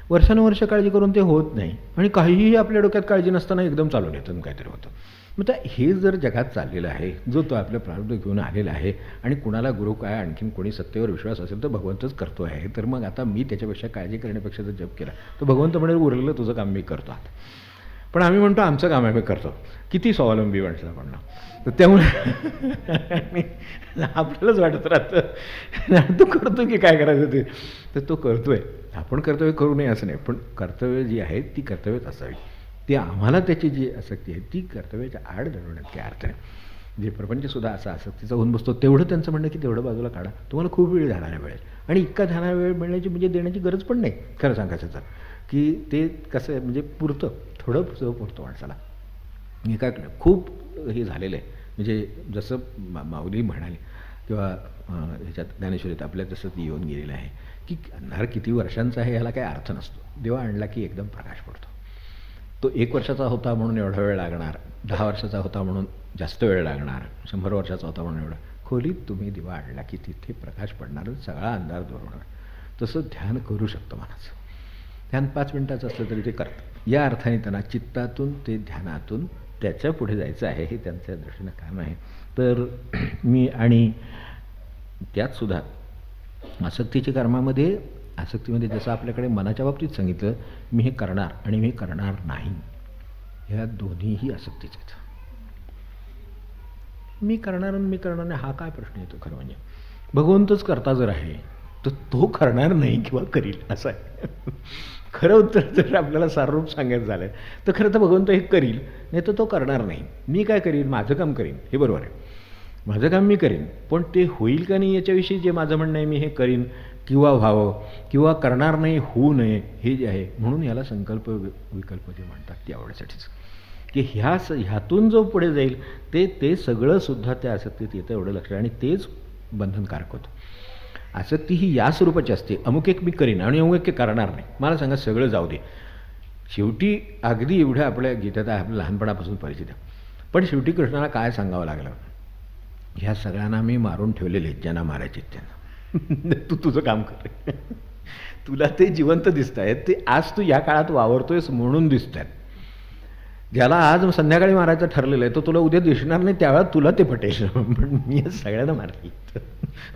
वर्षानुवर्ष काळजी करून ते होत नाही आणि काहीही आपल्या डोक्यात काळजी नसताना एकदम चालून येतं काहीतरी होतं. मग त्या हे जर जगात चाललेलं आहे, जो तो आपलं प्रारब्ध घेऊन आलेला आहे आणि कुणाला गुरु काय आणखीन कोणी सत्तेवर विश्वास असेल तर भगवंतच करतो आहे, तर मग आता मी त्याच्यापेक्षा काळजी करण्यापेक्षा जर जप केला तर भगवंत म्हणेल उरलेलं तुझं काम मी करतो आता. पण आम्ही म्हणतो आमचं काम आहे मी करतो. किती स्वावलंबी माणसं म्हणणं. तर त्यामुळे आपल्यालाच वाटत राहतं तू करतो की काय करायचं ते, तर तो करतोय. आपण कर्तव्य करू नये असं नाही, पण कर्तव्य जी आहेत ती कर्तव्यच असावी. ती आम्हाला त्याची जी आसक्ती आहे ती कर्तव्याच्या आड धरवण्यात काही अर्थ नाही. जे प्रपंचसुद्धा असा आसक्तीचा होऊन बसतो तेवढं त्यांचं म्हणणं की तेवढं बाजूला काढा, तुम्हाला खूप वेळ ध्यानाला मिळेल. आणि इतका ध्यानाला वेळ मिळण्याची म्हणजे देण्याची गरज पण नाही खरं सांगायचं तर, की ते कसं आहे म्हणजे पुरतं, थोडं पुरतं माणसाला. एका खूप हे झालेलं आहे म्हणजे जसं माऊली म्हणाले किंवा ह्याच्यात ज्ञानेश्वरीत आपल्या तसं ती येऊन गेलेलं आहे की अंधार किती वर्षांचा आहे ह्याला काही अर्थ नसतो. दिवा आणला की एकदम प्रकाश पडतो. तो 1 वर्षाचा होता म्हणून एवढा वेळ लागणार, 10 वर्षाचा होता म्हणून जास्त वेळ लागणार, 100 वर्षाचा होता म्हणून एवढा. खोलीत तुम्ही दिवा आणला की तिथे प्रकाश पडणार, सगळा अंधार दूर होणार. तसं ध्यान करू शकतं माणूस. ध्यान 5 मिनिटाचं असलं तरी ते करतं. या अर्थाने त्यांना चित्तातून ते ध्यानातून त्याच्या पुढे जायचं आहे हे त्यांच्या दृष्टीनं काम आहे. तर मी आणि त्यातसुद्धा आसक्तीच्या कर्मामध्ये आसक्तीमध्ये जसं आपल्याकडे मनाच्या बाबतीत सांगितलं मी हे करणार आणि मी करणार नाही, ह्या दोन्हीही आसक्तीच आहेत. मी करणार आणि मी करणार नाही हा काय प्रश्न येतो खरं म्हणजे. भगवंतच करता जर आहे तर तो करणार नाही किंवा करील असं आहे. खरं उत्तर जर आपल्याला साररूप सांगायचं झालं तर खरं तर भगवंत हे करील, नाही तर तो करणार नाही. मी काय करीन, माझं काम करीन, हे बरोबर आहे, माझं काम मी करीन, पण ते होईल का नाही याच्याविषयी जे माझं म्हणणं आहे मी हे करीन किंवा व्हावं किंवा करणार नाही होऊ नये हे जे आहे, म्हणून याला संकल्प विकल्प जे म्हणतात ती आवडीसाठीच की ह्यातून जो पुढे जाईल ते सगळंसुद्धा त्या आसक्तीत येतं एवढं लक्षात. आणि तेच बंधनकारक होतं. आसक्ती ही या स्वरूपाची असते, अमुक एक मी करीन आणि अमुक एक करणार नाही. मला सांगा सगळं जाऊ दे. शेवटी अगदी एवढं आपल्या गीतेत आपल्या लहानपणापासून परिचित आहे, पण शेवटी कृष्णाला काय सांगावं लागलं, ह्या सगळ्यांना मी मारून ठेवलेले ज्यांना मारायचे त्यांना तू तुझं काम कर. तुला ते जिवंत दिसत आहेत, ते आज तू या काळात वावरतोयस म्हणून दिसत आहेत. ज्याला आज संध्याकाळी मारायचं ठरलेलं आहे तो तुला उद्या दिसणार नाही, त्यावेळेला तुला ते पटेल, पण मी सगळ्यांना मारली,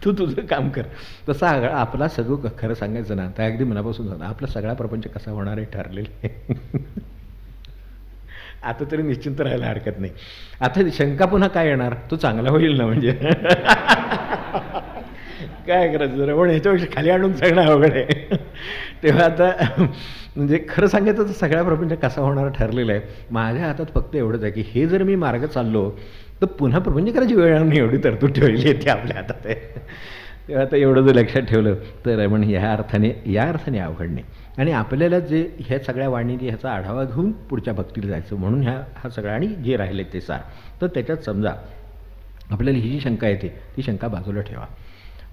तू तुझं काम कर. तसं आपला सगळं खरं सांगायचं ना तर अगदी मनापासून झालं आपला सगळा प्रपंच कसा होणार आहे ठरलेलं आहे. आता तरी निश्चिंत राहायला हरकत नाही. आता शंका पुन्हा काय येणार, तो चांगला होईल ना म्हणजे काय करायचं जरा, पण ह्याच्यापेक्षा खाली आणून सगळं अवघड आहे. तेव्हा आता म्हणजे खरं सांगायचं तर सगळ्या प्रपंच कसा होणार ठरलेलं आहे. माझ्या हातात फक्त एवढंच आहे की हे जर मी मार्ग चाललो तर पुन्हा प्रपंच करायची वेळ नाही, एवढी तरतूद ठेवलेली आहे ती आपल्या हातात आहे. तेव्हा आता एवढं जर लक्षात ठेवलं तर पण या अर्थाने अवघड नाही. आणि आपल्याला जे ह्या सगळ्या वाणीने ह्याचा आढावा घेऊन पुढच्या भक्तीला जायचं म्हणून हा सगळा आणि जे राहिले ते सार. तर त्याच्यात समजा आपल्याला ही जी शंका येते ती शंका बाजूला ठेवा.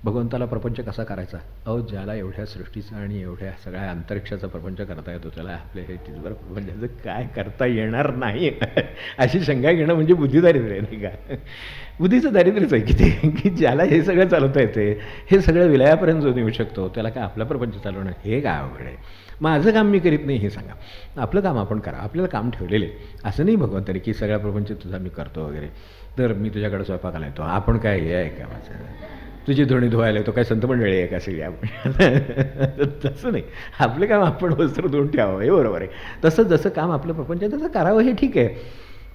भगवंताला प्रपंच कसा करायचा, ज्याला एवढ्या सृष्टीचा आणि एवढ्या सगळ्या अंतरिक्षाचा प्रपंच करता येतो त्याला आपल्या हे तिथवर प्रपंचाचं काय करता येणार नाही अशी शंका घेणं म्हणजे बुद्धिदारिद्र्य नाही का. बुद्धीचं दारिद्र्यच आहे की ते, की ज्याला हे सगळं चालवता येते, हे सगळं विलयापर्यंत जो नेऊ शकतो त्याला काय आपला प्रपंच चालवणं हे काय अवघड आहे. माझं काम मी करीत नाही हे सांगा, आपलं काम आपण करा. आपल्याला काम ठेवलेले असं नाही भगवंताने की सगळा प्रपंच तुझा मी करतो वगैरे, तर मी तुझ्याकडे स्वयंपाकाला येतो, आपण काय हे आहे का माझं, तुझी धुणी धुवायला येतो काय संत मंडळी आहे का सगळी आपण. तसं नाही, आपलं काम आपण वस्त्र धुवून ठेवावं हे बरोबर आहे. तसं जसं काम आपलं प्रपंच तसं करावं हे ठीक आहे,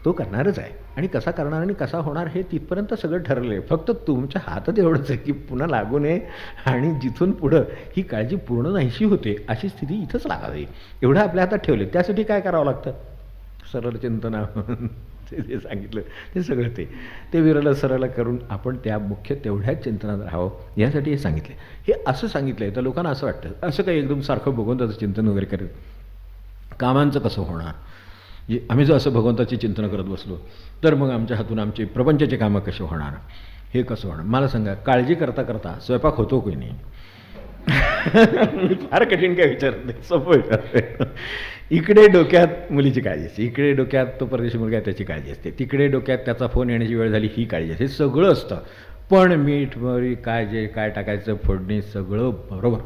तो करणारच आहे आणि कसा करणार आणि कसा होणार हे तिथपर्यंत सगळं ठरलं आहे. फक्त तुमच्या हातात एवढंच आहे की पुन्हा लागू नये आणि जिथून पुढं ही काळजी पूर्ण नाहीशी होते अशी स्थिती इथंच लागावी एवढं आपल्या हातात ठेवले. त्यासाठी काय करावं लागतं? सरळ चिंतना ते जे सांगितलं ते सगळं ते विरळ सरळ करून आपण त्या मुख्य तेवढ्याच चिंतनात राहावं यासाठी हे सांगितले. हे असं सांगितलं आहे तर लोकांना असं वाटतं असं काही एकदम सारखं भगवंताचं चिंतन वगैरे करत कामांचं कसं होणार? आम्ही जर असं भगवंताची चिंतन करत बसलो तर मग आमच्या हातून आमचे प्रपंचाचे कामं कसे होणार? हे कसं होणार? मला सांगा, काळजी करता करता स्वयंपाक होतो की नाही? फार कठीण काय विचारत नाही, सोपं विचारतोय. इकडे डोक्यात मुलीची काळजी असते, इकडे डोक्यात तो परदेशी मुलगा आहे त्याची काळजी असते, तिकडे डोक्यात त्याचा फोन येण्याची वेळ झाली ही काळजी असते, सगळं असतं. पण मीठ वरी काय टाकायचं फोडणी सगळं बरोबर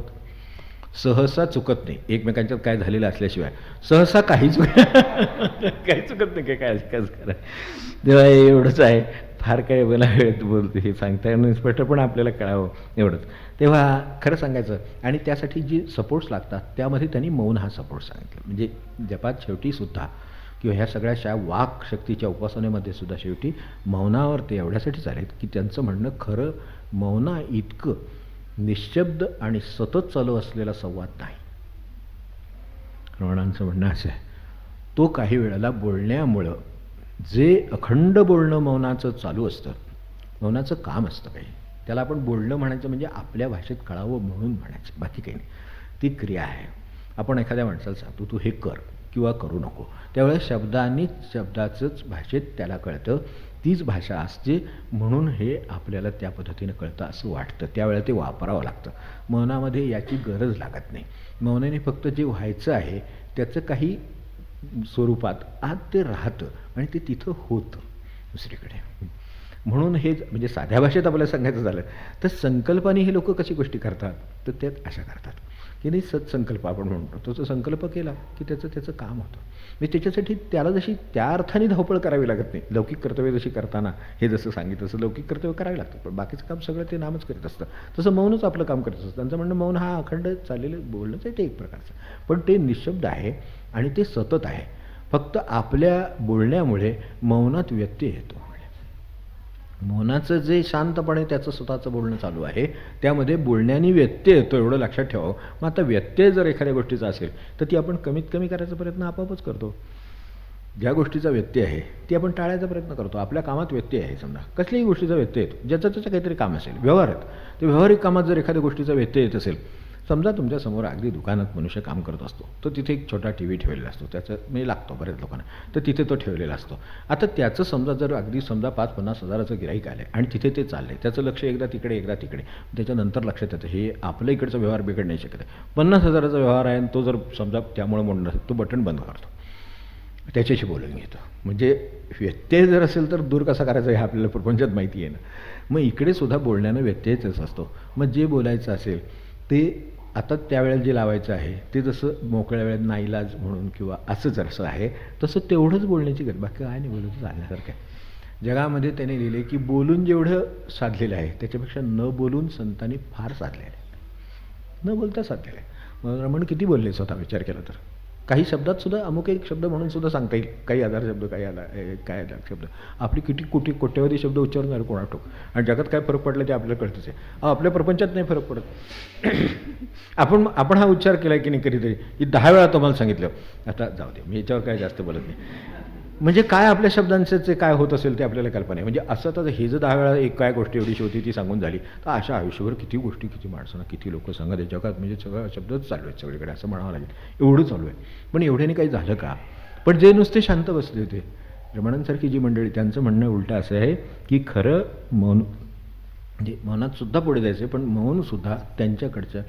सहसा चुकत नाही. एकमेकांच्यात काय झालेलं असल्याशिवाय सहसा काही चुकत नाही. काय करा तेव्हा एवढंच आहे. फार काय मला वेळेत बोलतो हे सांगता येणं स्पष्ट पण आपल्याला कळावं एवढंच. तेव्हा खरं सांगायचं आणि त्यासाठी जी सपोर्ट्स लागतात त्यामध्ये त्यांनी मौन हा सपोर्ट सांगितला. म्हणजे जपात शेवटी सुद्धा किंवा ह्या सगळ्याशा वाक शक्तीच्या उपासनेमध्ये सुद्धा शेवटी मौनावर ते एवढ्यासाठीच आलेत की त्यांचं म्हणणं खरं मौना इतकं निशब्द आणि सतत चालू असलेला संवाद नाही. रमणांचं म्हणणं असं आहे, तो काही वेळेला बोलण्यामुळं जे अखंड बोलणं मौनाचं चालू असतं, मौनाचं काम असतं काही, त्याला आपण बोलणं म्हणायचं म्हणजे आपल्या भाषेत कळावं म्हणून म्हणायचं, बाकी काही नाही. ती क्रिया आहे. आपण एखाद्या माणसाला सांगतो तू हे कर किंवा करू नको, त्यावेळेस शब्दाचंच भाषेत त्याला कळतं, तीच भाषा असते म्हणून हे आपल्याला त्या पद्धतीनं कळतं असं वाटतं, त्यावेळेला ते वापरावं लागतं. मौनामध्ये याची गरज लागत नाही. मौनाने फक्त जे व्हायचं आहे त्याचं काही स्वरूपात आज ते राहतं आणि ते तिथं होतं दुसरीकडे. म्हणून हे म्हणजे साध्या भाषेत आपल्याला सांगायचं झालं तर संकल्पाने हे लोक कशी गोष्टी करतात तर त्यात अशा करतात की नाही, सत्संकल्प आपण म्हणतो, तो संकल्प केला की त्याचं काम होतं. म्हणजे त्याच्यासाठी त्याला जशी त्या अर्थाने धावपळ करावी लागत नाही. लौकिक कर्तव्य जशी करताना हे जसं सांगितलं तसं लौकिक कर्तव्य करावे लागतं, पण बाकीचं काम सगळं ते नामच करीत असतं. तसं मौनच आपलं काम करत असतं. त्यांचं म्हणणं मौन हा अखंड चाललेलं बोलणंच आहे ते एक प्रकारचं, पण ते निशब्द आहे आणि ते सतत आहे. फक्त आपल्या बोलण्यामुळे मौनात व्यत्यय येतो. मौनाचं जे शांतपणे त्याचं स्वतःचं बोलणं चालू आहे त्यामध्ये बोलण्याने व्यत्यय येतो एवढं लक्षात ठेवावं. मग आता व्यत्यय जर एखाद्या गोष्टीचा असेल तर ती आपण कमीत कमी करायचा प्रयत्न आपोआपच करतो. ज्या गोष्टीचा व्यत्यय आहे ती आपण टाळायचा प्रयत्न करतो. आपल्या कामात व्यत्यय आहे, समजा कसल्याही गोष्टीचा व्यत्यय येतो, ज्याचं त्याचं काहीतरी काम असेल, व्यवहारात, ते व्यावहारिक कामात जर एखाद्या गोष्टीचा व्यत्यय येत असेल, समजा तुमच्यासमोर अगदी दुकानात मनुष्य काम करत असतो, तो तिथे एक छोटा TV ठेवलेला असतो, त्याचं म्हणजे लागतो बऱ्याच लोकांना, तर तिथे तो ठेवलेला असतो. आता त्याचं समजा जर अगदी समजा 5-50 हजाराचं गिऱ्हाईक आलं आहे आणि तिथे ते चाललं आहे, त्याचं लक्ष एकदा तिकडे एकदा तिकडे, त्याच्यानंतर लक्षात येतं हे आपल्या इकडचा व्यवहार बिघड नाही शकत आहे. 50 हजाराचा व्यवहार आहे आणि तो जर समजा त्यामुळे म्हणून तो बटन बंद करतो, त्याच्याशी बोलून घेतो. म्हणजे व्यत्यय जर असेल तर दूर कसा करायचा हे आपल्याला प्रपंचात माहिती आहे ना. मग इकडे सुद्धा बोलण्यानं व्यत्ययच असतो. मग जे बोलायचं असेल ते आता त्यावेळेला जे लावायचं आहे ते जसं मोकळ्या वेळेत नाईलाज म्हणून किंवा असं जसं आहे तसं तेवढंच बोलण्याची गरज, बाकी काय नाही बोलत चालण्यासारखं आहे. जगामध्ये त्याने लिहिले की बोलून जेवढं साधलेलं आहे त्याच्यापेक्षा न बोलून संतांनी फार साधलेलं आहे, न बोलता साधलेलं आहे. मग रमण किती बोलले स्वतः विचार केला तर, काही शब्दात सुद्धा अमुक एक शब्द म्हणून सुद्धा सांगता येईल, काही हजार शब्द, काही काय शब्द, आपली किती कोट्यवधी शब्द उच्चारून झाले कोणा ठोक, आणि जगात काय फरक पडला ते आपल्याला कळतच आहे. आपल्या प्रपंचात नाही फरक पडत. आपण हा उच्चार केला की नाही कधीतरी, की 10 वेळा तुम्हाला सांगितलं, आता जाऊ दे मी याच्यावर काय जास्त बोलत नाही. म्हणजे काय आपल्या शब्दांचं जे काय होत असेल ते आपल्याला कल्पना आहे. म्हणजे असं तर हे जर 10 वेळा एक काय गोष्ट एवढीशी होती ती सांगून झाली तर अशा आयुष्यभर किती गोष्टी, किती माणसांना, किती लोक सांगत आहे जगात, म्हणजे सगळं शब्दच चालू आहेत सगळीकडे असं म्हणावं लागेल, एवढं चालू आहे. पण एवढ्याने काही झालं का? पण जे नुसते शांत बसले होते रमणांसारखी जी मंडळी, त्यांचं म्हणणं उलटं असं आहे की खरं मौन म्हणजे मौनात सुद्धा पुढे जायचं, पण मौनसुद्धा त्यांच्याकडच्या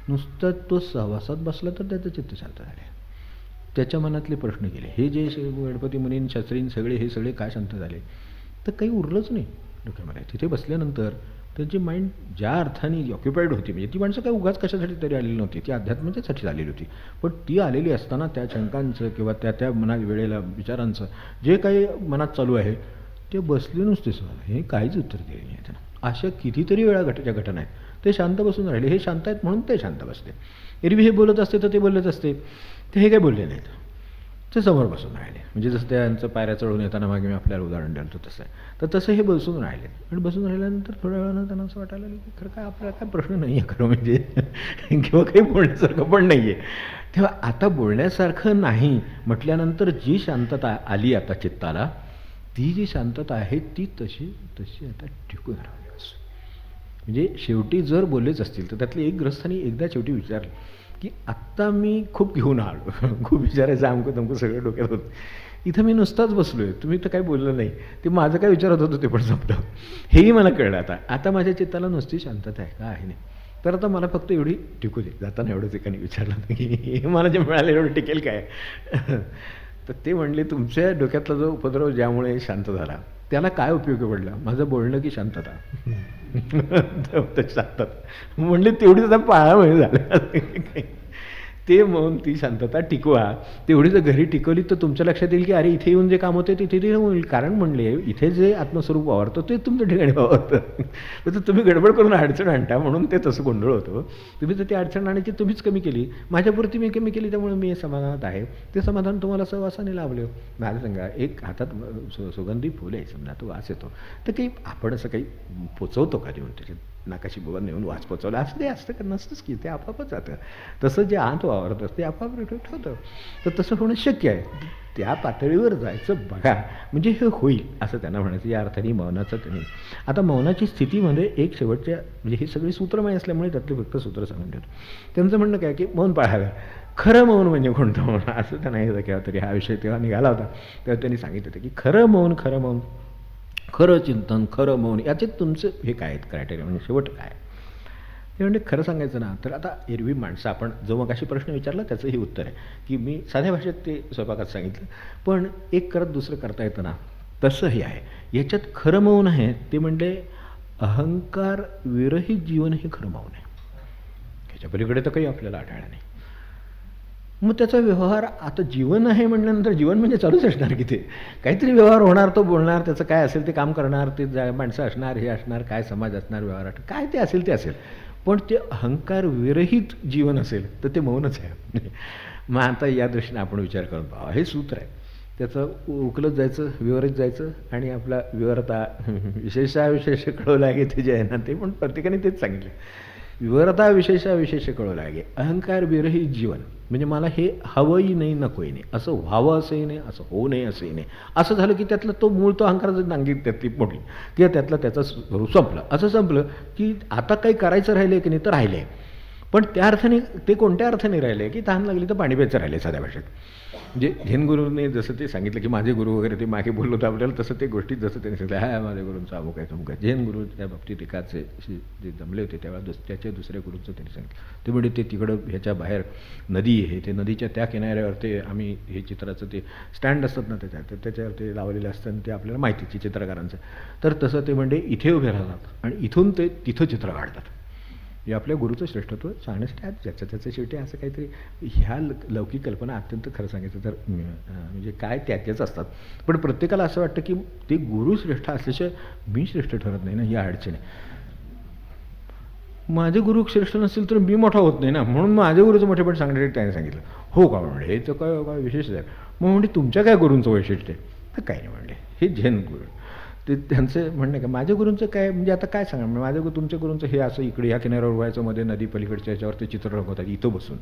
नुसतं तो सहवासात बसला तर त्याचं चित्त शांत झाले, त्याच्या मनातले प्रश्न गेले. हे जे गणपती मुनीन शास्त्रीन सगळे हे सगळे काय शांत झाले तर काही उरलंच नाही डोक्यामध्ये. तिथे बसल्यानंतर त्यांची माइंड ज्या अर्थाने ऑक्युपाईड होती, म्हणजे ती माणसं काही उगाच कशासाठी तरी आलेली नव्हती, ती अध्यात्माच्यासाठी आलेली होती. पण ती आलेली असताना त्या शंकांचं किंवा त्या मनात वेळेला विचारांचं जे काही मनात चालू आहे ते बसले नुसते सवाल, हे काहीच उत्तर दिले नाही त्यांना. अशा कितीतरी वेळा घटना आहेत, ते शांत बसून राहिले. हे शांत आहेत म्हणून ते शांत बसते. एरवी हे बोलत असते तर ते बोलत असते, ते हे काय बोलले नाहीत. ते समोर बसून राहिले. म्हणजे जसं त्यांचं पायऱ्या चढून येताना मागे मी आपल्याला उदाहरण द्याल तसं आहे. तर तसं हे बसून राहिले आणि बसून राहिल्यानंतर थोड्या वेळानं त्यांना असं वाटायला लागलं की खरं काय आपल्याला काय प्रश्न नाही आहे खरं म्हणजे किंवा काही बोलण्यासारखं पण नाही आहे. तेव्हा आता बोलण्यासारखं नाही म्हटल्यानंतर जी शांतता आली आता चित्ताला, ती जी शांतता आहे ती तशी तशी आता टिकून राहावी. म्हणजे शेवटी जर बोललेच असतील तर त्यातले एक गृहस्थांनी एकदा शेवटी विचारलं की आत्ता मी खूप घेऊन आलो, खूप विचारायचं अमकं तमकं सगळं डोक्यात होतं, इथं मी नुसताच बसलो आहे, तुम्ही तर काही बोललं नाही, ते माझं काय विचारत होतं ते पण संपलं, हेही मला कळलं. आता माझ्या चित्ताला नुसती शांतता आहे का आहे नाही. तर आता मला फक्त एवढी टिकू दे. जाताना एवढंच एकाने विचारलं होतं की हे मला जे मिळालं एवढं टिकेल काय. तर ते म्हणले तुमच्या डोक्यातला जो उपद्रव ज्यामुळे शांत झाला त्याला काय उपयोगी पडला, माझं बोलणं की शांतता. शांतता म्हणले तेवढीच आता पाळावं झालं. ते मौन ती शांतता टिकवा. तेवढी जर घरी टिकवली तर तुमच्या लक्षात येईल की अरे इथे येऊन जे काम होते तिथे ते होईल. कारण म्हणले इथे जे आत्मस्वरूप वावरतं ते तुमच्या ठिकाणी वावरतं. तर तुम्ही गडबड करून अडचण आणता म्हणून ते तसं गोंधळ होतं. तुम्ही तर ती अडचण आणायची तुम्हीच कमी केली, माझ्यापुरती मी कमी केली, त्यामुळे मी समाधानात आहे. ते समाधान तुम्हाला सहवासाने लाभलं. माझं सांगा एक हातात सुगंधी फुल आहे समजा, तो वास येतो, तर काही आपण असं काही पोचवतो का देऊन त्याच्यात नाकाशी बोला नेऊन वास पोचवला असं ते असतं का, नसतंच की, ते आपापच जातं. तसं जे आत वावरत असते आपाप रिटर्ट होतं. तर तसं होणं शक्य आहे. त्या पातळीवर जायचं बघा म्हणजे हे होईल असं त्यांना म्हणायचं. या अर्थाने मौनाचं त्यांनी आता मौनाची स्थितीमध्ये एक शेवटच्या म्हणजे ही सगळी सूत्रमय असल्यामुळे त्यातले फक्त सूत्र सांगून ठेवतो. त्यांचं म्हणणं काय की मौन पाळावं. खरं मौन म्हणजे कोणतं मौन असं त्यांना हे केव्हा तरी हा विषय तेव्हा निघाला होता. तेव्हा त्यांनी सांगितलं होतं की खरं मौन खरं चिंतन खरं मौन याचे तुमचं हे काय आहेत क्रायटेरिया म्हणजे शेवट काय. ते म्हणजे खरं सांगायचं ना तर आता एरवी माणसं आपण जो मगाशी प्रश्न विचारला त्याचं हे उत्तर आहे की मी साध्या भाषेत ते स्वयंपाकात सांगितलं, पण एक करत दुसरं करता येतं ना, तसं हे आहे. याच्यात खरं मौन आहे ते म्हणजे अहंकार विरहित जीवन हे खरं मौन आहे. ह्याच्या पलीकडे तर काही आपल्याला आढळलं नाही. मग त्याचा व्यवहार आता जीवन आहे म्हटल्यानंतर जीवन म्हणजे चालूच असणार की ते काहीतरी व्यवहार होणार, तो बोलणार, त्याचं काय असेल ते काम करणार, ते माणसं असणार, हे असणार, काय समाज असणार, व्यवहार काय ते असेल ते असेल. पण ते अहंकार विरहित जीवन असेल तर ते मौनच आहे. मग आता या दृष्टीने आपण विचार करून पाहा. हे सूत्र आहे त्याचं उकलत जायचं, विवरत जायचं आणि आपला विवरता विशेषाविशेष कळवं लागे ते जे आहे ना ते पण प्रत्येकाने तेच सांगितलं. विवरता विशेष कळवं लागे अहंकार विरहित जीवन म्हणजे मला हे हवंही नाही नकोही नाही, असं व्हावं असंही नाही, असं होऊ नये असंही नाही. असं झालं की त्यातलं तो मूळ तो अहंकाराचं नांगी त्यातली मोडली किंवा त्यातलं त्याचं स्वरूप संपलं. असं संपलं की आता काही करायचं राहिलं की नाही तर राहिलं आहे, पण त्या अर्थाने ते कोणत्या अर्थाने राहिले की तहान लागली तर पाणी प्यायचं राहिले साध्या भाषेत. म्हणजे झेन गुरुने जसं ते सांगितलं की माझे गुरु वगैरे ते मागे बोललो होतं आपल्याला तसं ते गोष्टीत जसं त्यांनी सांगितलं हा माझ्या गुरूंचा अमुक आहे तमुक आहे. झेन गुरु त्या बाबतीत एकाचे जे जमले होते तेव्हा त्याच्या दुसऱ्या गुरूंचं त्यांनी सांगितलं. ते म्हणजे ते तिकडं ह्याच्या बाहेर नदी आहे, ते नदीच्या त्या किनाऱ्यावर ते आम्ही हे चित्राचं ते स्टँड असतात ना त्याच्यात तर त्याच्यावर ते लावलेलं असतं आणि ते आपल्याला माहितीचे चित्रकारांचं. तर तसं ते म्हणजे इथे उभे राहतात आणि इथून ते तिथं चित्र काढतात. हे आपल्या गुरुचं श्रेष्ठत्व सांगण्यासाठी आज ज्याचं त्याचं शेवटी असं काहीतरी ह्या लौकिक कल्पना अत्यंत खरं सांगायचं तर म्हणजे काय त्याच्याच असतात. पण प्रत्येकाला असं वाटतं की ते गुरु श्रेष्ठ असल्याशिवाय मी श्रेष्ठ ठरत नाही ना, ही अडचण आहे. माझे गुरु श्रेष्ठ नसतील तर मी मोठा होत नाही ना, म्हणून माझ्या गुरुचं मोठेपण सांगण्यासाठी त्याने सांगितलं. हो का म्हणले, हे तर काय विशेष आहे. मग म्हणजे तुमच्या काय गुरूंचं वैशिष्ट्य आहे तर काय नाही म्हणले, हे झेन गुरु ते त्यांचं म्हणणं का माझ्या गुरूंचं काय म्हणजे आता काय सांगा माझ्या तुमच्या गुरूंचं हे असं इकडे ह्या किनाऱ्यावर व्हायचं मध्ये नदी पलीकडच्या याच्यावर ते चित्र रंगवतात इथं बसून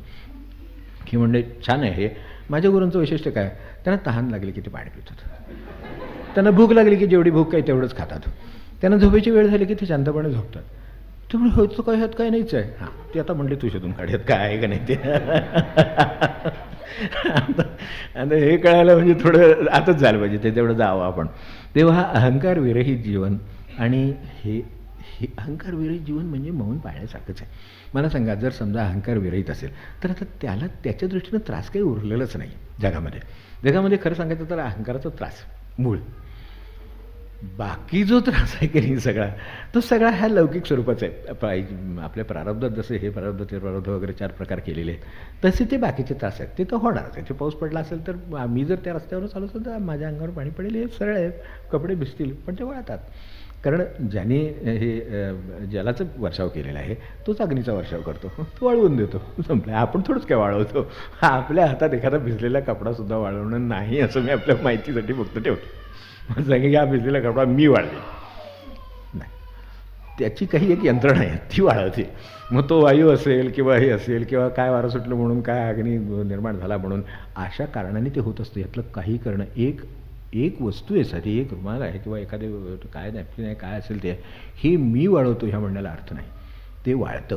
की म्हणजे छान आहे. हे माझ्या गुरूंचं वैशिष्ट्य काय, त्यांना तहान लागली की ते पाणी पितात, त्यांना भूक लागली की जेवढी भूक काय तेवढंच खातात, त्यांना झोपेची वेळ झाली की ते शांतपणे झोपतात. त्यामुळे होतं काय ह्यात काय नाहीच आहे. हां ते आता म्हणले तू शोधून काढ्यात काय आहे का नाही ते. आता हे कळायला म्हणजे थोडं आताच झालं पाहिजे ते तेवढं जावं आपण. तेव्हा अहंकार विरहित जीवन आणि हे अहंकार विरहित जीवन म्हणजे मौन पाळण्यासारखंच आहे. मला सांगा जर समजा अहंकार विरहित असेल तर आता त्याला त्याच्या दृष्टीनं त्रास काही उरलेलंच नाही जगामध्ये. जगामध्ये खरं सांगायचं तर अहंकाराचा त्रास मूळ बाकी जो त्रास आहे की नाही सगळा, तो सगळा ह्या लौकिक स्वरूपाचा आहे. आपल्या प्रारब्धात जसे हे प्रारब्ध ते प्रारब्ध वगैरे 4 प्रकार केलेले आहेत, तसे ते बाकीचे त्रास आहेत. ते तर होणारच. त्याचे पाऊस पडला असेल तर मी जर त्या रस्त्यावर चालू असेल तर माझ्या अंगावर पाणी पडेल, हे सरळ आहे. कपडे भिजतील, पण ते वाळतात. कारण ज्याने हे जलाचा वर्षाव केलेला आहे तोच अग्नीचा वर्षाव करतो, तो वाळवून देतो, संपला. आपण थोडंच काय वाळवतो. आपल्या हातात एखादा भिजलेला कपडासुद्धा वाळवणं नाही असं मी आपल्या माहितीसाठी फक्त ठेवतो. मग सांगे की हा भिजलेला कपडा मी वाळले नाही, त्याची काही एक यंत्रणा आहे, ती वाळवते. मग तो वायू असेल किंवा हे असेल किंवा काय वारं सुटलं म्हणून काय अग्नी निर्माण झाला म्हणून अशा कारणाने ते होत असतं. यातलं काही करणं एक वस्तू आहे, साधी एक रुमाल आहे किंवा एखादे काय नॅपकिन आहे, काय असेल ते हे मी वाळवतो ह्या म्हणण्याला अर्थ नाही. ते वाळतं.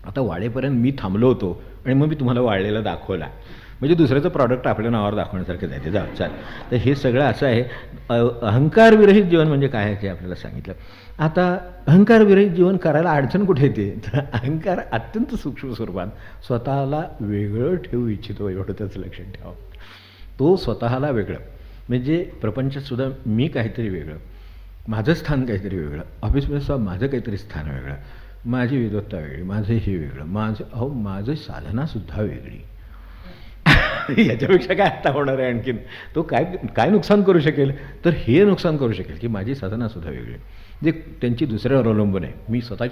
आता वाळेपर्यंत मी थांबलो होतो आणि मग मी तुम्हाला वाळलेला दाखवला, म्हणजे दुसऱ्याचं प्रॉडक्ट आपल्या नावावर दाखवण्यासारखं जायचं. जाऊ चाल. तर हे सगळं असं आहे. अहंकारविरहित जीवन म्हणजे काय आहे ते आपल्याला सांगितलं. आता अहंकारविरहित जीवन करायला अडचण कुठे येते, तर अहंकार अत्यंत सूक्ष्म स्वरूपात स्वतःला वेगळं ठेवू इच्छितो, एवढं त्याचं लक्षात ठेवावं. तो स्वतःला वेगळं म्हणजे प्रपंचात सुद्धा मी काहीतरी वेगळं, माझं स्थान काहीतरी वेगळं, ऑफिसमध्ये सुद्धा माझं काहीतरी स्थान वेगळं, माझी विद्वत्ता वेगळी, माझं हे वेगळं, माझं साधनासुद्धा वेगळी. याच्यापेक्षा काय आता होणार आहे आणखीन. तो काय नुकसान करू शकेल, तर हे नुकसान करू शकेल की माझी साधनासुद्धा वेगळी, जे त्यांची दुसऱ्यावर अवलंबून आहे. मी स्वतः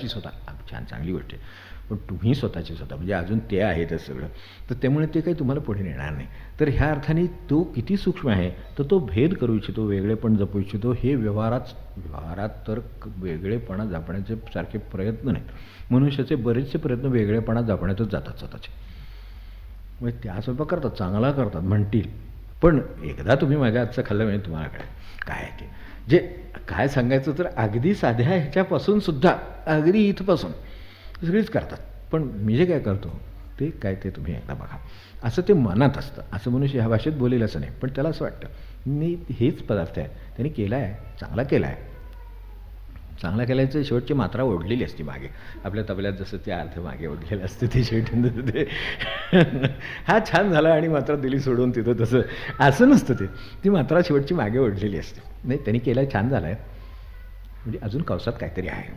छान चांगली गोष्ट आहे, पण तुम्ही स्वतः म्हणजे अजून ते आहेतच सगळं. तर त्यामुळे ते काही तुम्हाला पुढे नेणार नाही. तर ह्या अर्थाने तो किती सूक्ष्म आहे, तर तो भेद करू इच्छितो, वेगळेपण जपू इच्छितो. हे व्यवहारात तर वेगळेपणा जपण्याचे सारखे प्रयत्न नाहीत. मनुष्याचे बरेचसे प्रयत्न वेगळेपणा जपण्यातच जातात स्वतःचे. म्हणजे त्या स्वयंपाक करतात, चांगला करतात म्हणतील, पण एकदा तुम्ही माझ्या हातचं खाल्लं म्हणजे तुम्हाला काय आहे ते. जे काय सांगायचं तर अगदी साध्या ह्याच्यापासून सुद्धा, अगदी इथपासून सगळीच करतात, पण मी जे काय करतो ते काय ते तुम्ही एकदा बघा. असं ते मनात असतं. असं मनुष्य ह्या भाषेत बोलेल असं नाही, पण त्याला असं वाटतं मी हेच पदार्थ आहे, त्यांनी केला आहे, चांगला केला आहे. चांगला केल्याचं शेवटची मात्रा ओढलेली असते मागे. आपल्या तबल्यात जसं ते अर्थ मागे ओढलेलं असतं ते शेवटी ते हा छान झाला आणि मात्रा दिली सोडून तिथं, तसं असं नसतं. ती मात्रा शेवटची मागे ओढलेली असते. नाही त्यांनी केलं छान झालं आहे म्हणजे अजून कवसात काहीतरी आहे.